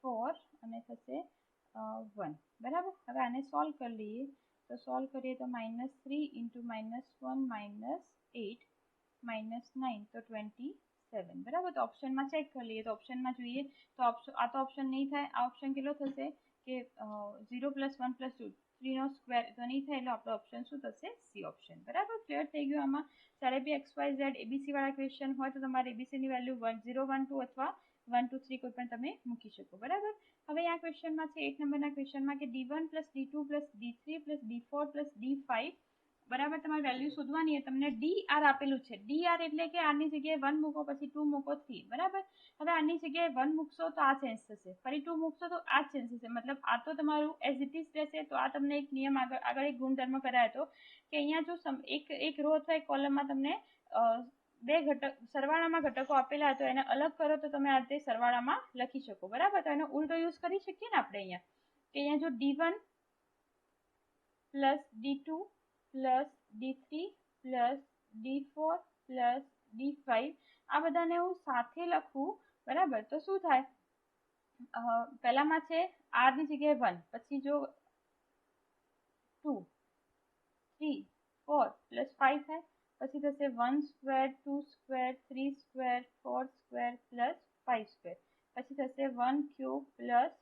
4 અને થશે 1. બરાબર. હવે આને સોલ્વ કરી લઈએ તો સોલ્વ કરીએ તો -3 × -1 -8 -9 તો 27. બરાબર. તો ઓપ્શનમાં ચેક કરી લઈએ તો ઓપ્શનમાં જોઈએ તો આ તો ઓપ્શન નહીં થાય. આ ઓપ્શન કેટલો થશે કે 0 + 1 + 2 3નો સ્ક્વેર તો નહીં થાય, એટલે આપણો ઓપ્શન શું થશે સી ઓપ્શન. બરાબર. ક્લિયર થઈ ગયું. આમાં જ્યારે બી XYZ ABC વાળા ક્વેશ્ચન હોય તો તમારે ABCની વેલ્યુ 0 1 2 અથવા 1 2 3 કોઈ પણ તમે મૂકી શકો. બરાબર. હવે આ ક્વેશ્ચનમાં છે 8 નંબરના ક્વેશ્ચનમાં કે D1 + D2 + D3 + D4 + D5. બરાબર. તમારે વેલ્યુ શોધવાની છે. તમને DR આપેલું છે. DR એટલે કે આની જગ્યાએ 1 મૂકો, પછી 2 મૂકો 3. બરાબર. હવે આની જગ્યાએ 1 મૂકશો તો આ ચેન્જ થશે, ફરી 2 મૂકશો તો આ ચેન્જ થશે. મતલબ આ તો તમારું એઝ ઇટ ઇઝ રહેશે. તો આ તમને એક નિયમ આગળ એક ગુણધર્મ કરાયો હતો કે અહીંયા જો એક રો અથવા એક કોલમમાં તમને બે સરવાળામાં ઘટકો આપેલા તો એને અલગ કરો તો તમે આ રીતે સરવાળામાં લખી શકો. બરાબર. તો એનો ઉલટો યુઝ કરી શકીએ ને આપણે અહીંયા કે અહીંયા જો D1 + D2 + D3 + D4 + D5 આ બધાને હું સાથે લખું. બરાબર. તો શું થાય પહેલામાં છે r ની જગ્યાએ 1, પછી જો 2 3 4 + 5 થાય, પછી થશે 1 square 2 square 3 square 4 square + 5 square, પછી થશે 1 ક્યુબ +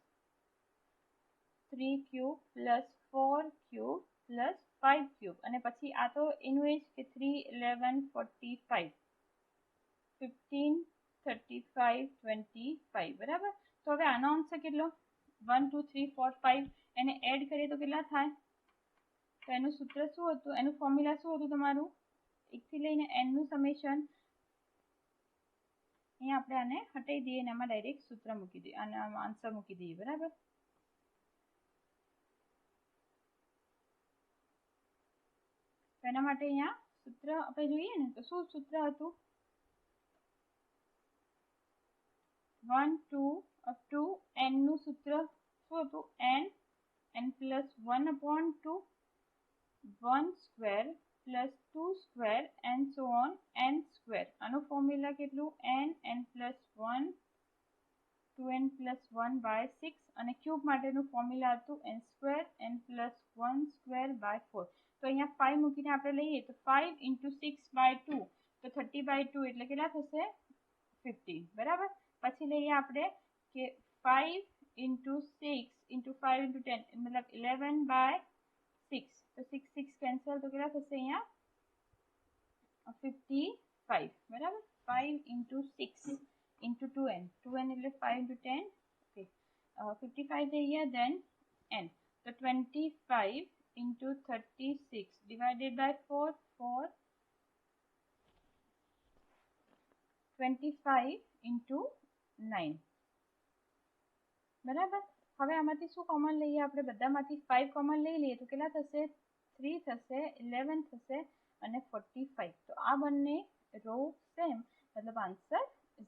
3 ક્યુબ + 4 ક્યુબ + 5 ક્યુબ, અને પછી આ તો એનું એ જ કે 3 11 45 15 35 25. બરાબર. તો હવે આનો આન્સર કેટલો 1 2 3 4 5 એને એડ કરીએ તો કેટલા થાય? તો એનું સૂત્ર શું હતું, એનું ફોર્મ્યુલા શું હતું તમારું 1 થી લઈને n નું સમેશન. અહીંયા આપણે આને હટાવી દઈએ અને આમાં ડાયરેક્ટ સૂત્ર મૂકી દઈએ અને આમાં આન્સર મૂકી દઈએ. બરાબર. તો એના માટે અહીંયા સૂત્ર આપણે જોઈએ ને તો શું સૂત્ર હતું 1 2 અપ ટુ nનું સૂત્ર શું હતું? n plus 1 upon 2 1 square plus 2 square and so on n square. આનો ફોર્મ્યુલા કેટલું? n plus 1 2n plus 1 by 6 અને ક્યુબ માટેનું ફોર્મ્યુલા હતું n square n plus 1 square by 4. તો અહીંયા 5 મૂકીને આપણે લઈએ તો 5 ઇન્ટુ 6 બાય 2 તો 30 બાય 2 એટલે કેટલા થશે? 15. બરાબર. પછી લઈએ આપણે કે 5 ઇન્ટુ 6 ઇન્ટુ 5 ઇન્ટુ 10 મતલબ 11 બાય 6 તો 6 6 કેન્સલ તો કેટલા થશે? અહીંયા 55. બરાબર. 5 ઇન્ટુ 6 ઇન્ટુ 2n એટલે 5 ઇન્ટુ 10 ઓકે 55 થઈ ગયા. દેન n તો 25 ઇન્ટુ 36 ડિવાઇડેડ બાય 4 25 ઇન્ટુ 9. બરાબર. હવે આમાંથી શું કોમન લઈએ? આપણે બધામાંથી 5 કોમન લઈ લઈએ તો કેટલા થશે? 3 થશે, 11 થશે અને 45. તો આ બંને રો સેમ મતલબ આન્સર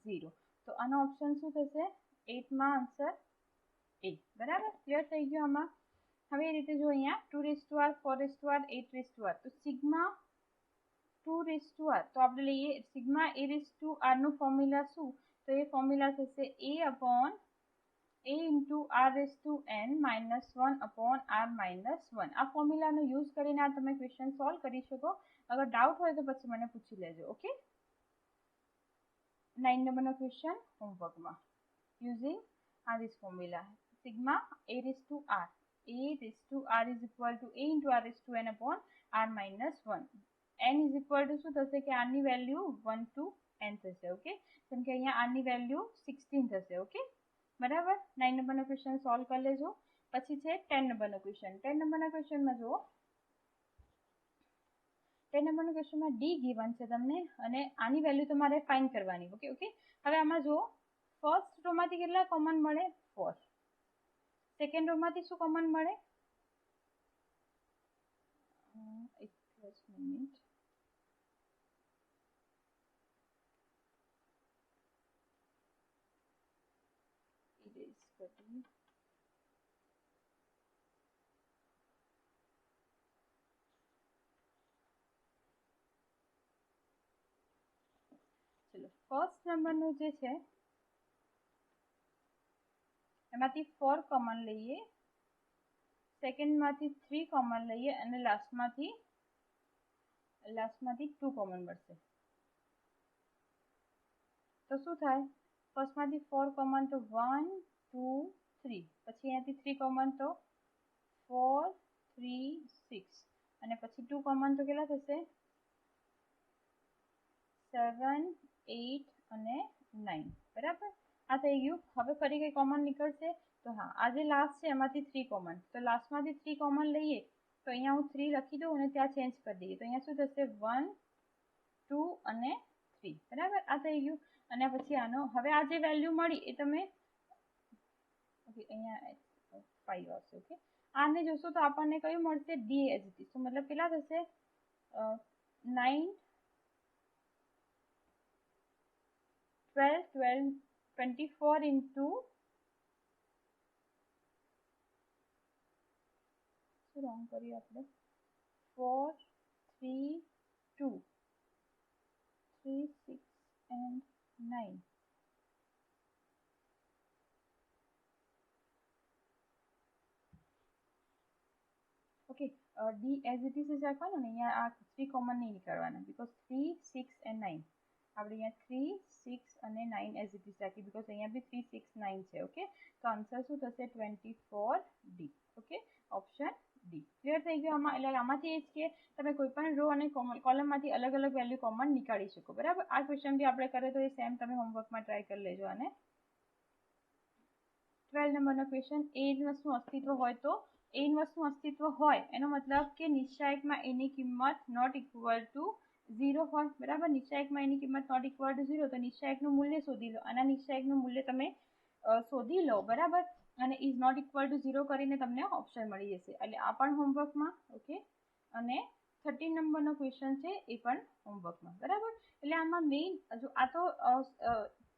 0. તો આનો ઓપ્શન શું થશે? 8 માં આન્સર 8. બરાબર. ક્લિયર થઈ ગયો આમાં. હવે એ રીતે જો અહીંયા 2r 4r 8r તો સિગ્મા 2r તો આપણે લઈએ સિગ્મા a નું ફોર્મ્યુલા શું? તો એ ફોર્મ્યુલા થશે a upon a into r(n) -1 upon r-1. આ ફોર્મ્યુલાનો યુઝ કરીને આ તમે ક્વેશ્ચન સોલ્વ કરી શકો. અગર ડાઉટ હોય તો પછી મને પૂછી લેજો. ઓકે. 9 નંબરનો ક્વેશ્ચન હોમવર્કમાં using this formula sigma a raised to r is equal to a into r(n) upon r-1. n is equal to શું થશે કે r ની વેલ્યુ 1 to n થશે. ઓકે. કેમ કે અહીંયા r ની વેલ્યુ 16 થશે. ઓકે. બરાબર. 9 નંબરનો ક્વેશ્ચન સોલ્વ કરી લેજો. પછી છે 10 નંબરનો ક્વેશ્ચન. 10 નંબરના ક્વેશ્ચનમાં જુઓ 10 નંબરના ક્વેશ્ચનમાં d ગિવન છે તમને અને આની વેલ્યુ તમારે ફાઇન્ડ કરવાની. ઓકે. હવે આમાં જુઓ ફર્સ્ટ રો માંથી કેટલા કોમન મળે? 4. સેકન્ડ રો માંથી શું કોમન મળે? એક મિનિટ. ચલો ફર્સ્ટ નંબરનું જે છે એમાંથી 4 કોમન લઈએ, સેકન્ડમાંથી 3 કોમન લઈએ અને લાસ્ટમાંથી 2 કોમન મળશે. તો શું થાય? ફર્સ્ટમાંથી 4 કોમન તો 1 2 3 પછી અહીંયાથી 3 કોમન તો 4 3 6 અને પછી 2 કોમન તો કેટલા થશે? 7 8 અને 9. બરાબર. આ થઈ ગયું. હવે ફરી કઈ કોમન નીકળશે? તો હા, આ જે લાસ્ટ છે એમાંથી 3 કોમન. તો લાસ્ટમાંથી 3 કોમન લઈએ તો અહીંયા હું 3 લખી દઉં અને ત્યાં ચેન્જ કરી દઈએ તો અહીંયા શું થશે? 1 2 અને 3. બરાબર. આ થઈ ગયું. અને પછી આનો હવે આ જે વેલ્યુ મળી એ તમે ઓકે અહીંયા 5 આવશે. ઓકે. આને જોશો તો આપણને કયું મળશે? d as it is. તો મતલબ કેટલા થશે? 9 12 24 ઇન્ટુ શું રોંગ કર્યું આપણે? 4 3 2 3 6 and 9. Okay. d as it is જ રાખવાનું ને. અહીંયા આ 3 કોમન નહીં નીકળવાના બીકોઝ 3 6 and 9 આપણે અહીંયા 3 6 અને 9 as it is rakhi because અહીંયા બી 3 6 9 છે. ઓકે. તો આન્સર શું થશે? 24d. Okay. Option D. Clear થઈ ગયો આમાં. એટલે આમાંથી એ જ કે તમે કોઈ પણ રો અને કોલમમાંથી અલગ અલગ વેલ્યુ કોમન નીકાળી શકો. બરાબર. આ ક્વેશ્ચન બી આપણે કરીએ તો એ સેમ તમે હોમવર્કમાં ટ્રાય કરી લેજો. અને 12 નંબરનો ક્વેશ્ચન એ ઇન્વર્સનું અસ્તિત્વ હોય તો એ ઇન્વર્સનું અસ્તિત્વ હોય એનો મતલબ કે નિશ્ચાયકમાં એની કિંમત નોટ ઇક્વલ ટુ 0 હોય. બરાબર. નિશ્ચાયકમાં એની કિંમત નોટ ઇક્વલ ટુ 0 તો નિશ્ચાયકનું મૂલ્ય શોધી લો. આના નિશ્ચાયકનું મૂલ્ય તમે શોધી લો. બરાબર. અને ઇઝ નોટ ઇક્વલ ટુ 0 કરીને તમને ઓપ્શન મળી જશે. એટલે આ પણ હોમવર્કમાં. ઓકે. અને 13 નંબરનો ક્વેશ્ચન છે એ પણ હોમવર્કમાં. બરાબર. એટલે આમાં મેઇન જો આ તો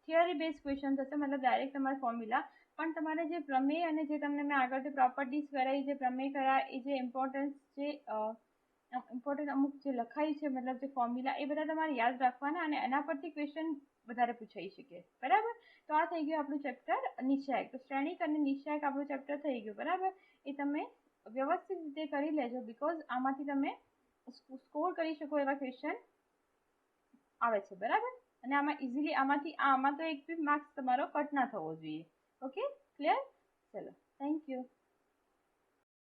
થિયરી બેઝ ક્વેશ્ચન થશે, મતલબ ડાયરેક્ટ તમારા ફોર્મ્યુલા, પણ તમારે જે પ્રમેય અને જે તમને મેં આગળથી પ્રોપર્ટીઝ કરાવી, જે પ્રમેય કરાયા, એ જે ઇમ્પોર્ટન્ટ અમુક જે લખાય છે, મતલબ જે ફોર્મ્યુલા, એ બધા તમારે યાદ રાખવાના અને એના પરથી ક્વેશ્ચન વધારે પૂછાઈ શકે. બરાબર. તો આ થઈ ગયું આપણું ચેપ્ટર નિશ્ચાયક. તો શ્રેણિક અને નિશ્ચાયક આપણું ચેપ્ટર થઈ ગયું. બરાબર. એ તમે વ્યવસ્થિત રીતે કરી લેજો, બીકોઝ આમાંથી તમે સ્કોર કરી શકો એવા ક્વેશ્ચન આવે છે. બરાબર. અને આમાં ઇઝીલી આમાં તો એક બી માર્ક્સ તમારો કટ ના થવો જોઈએ. Okay, clear? ચલો.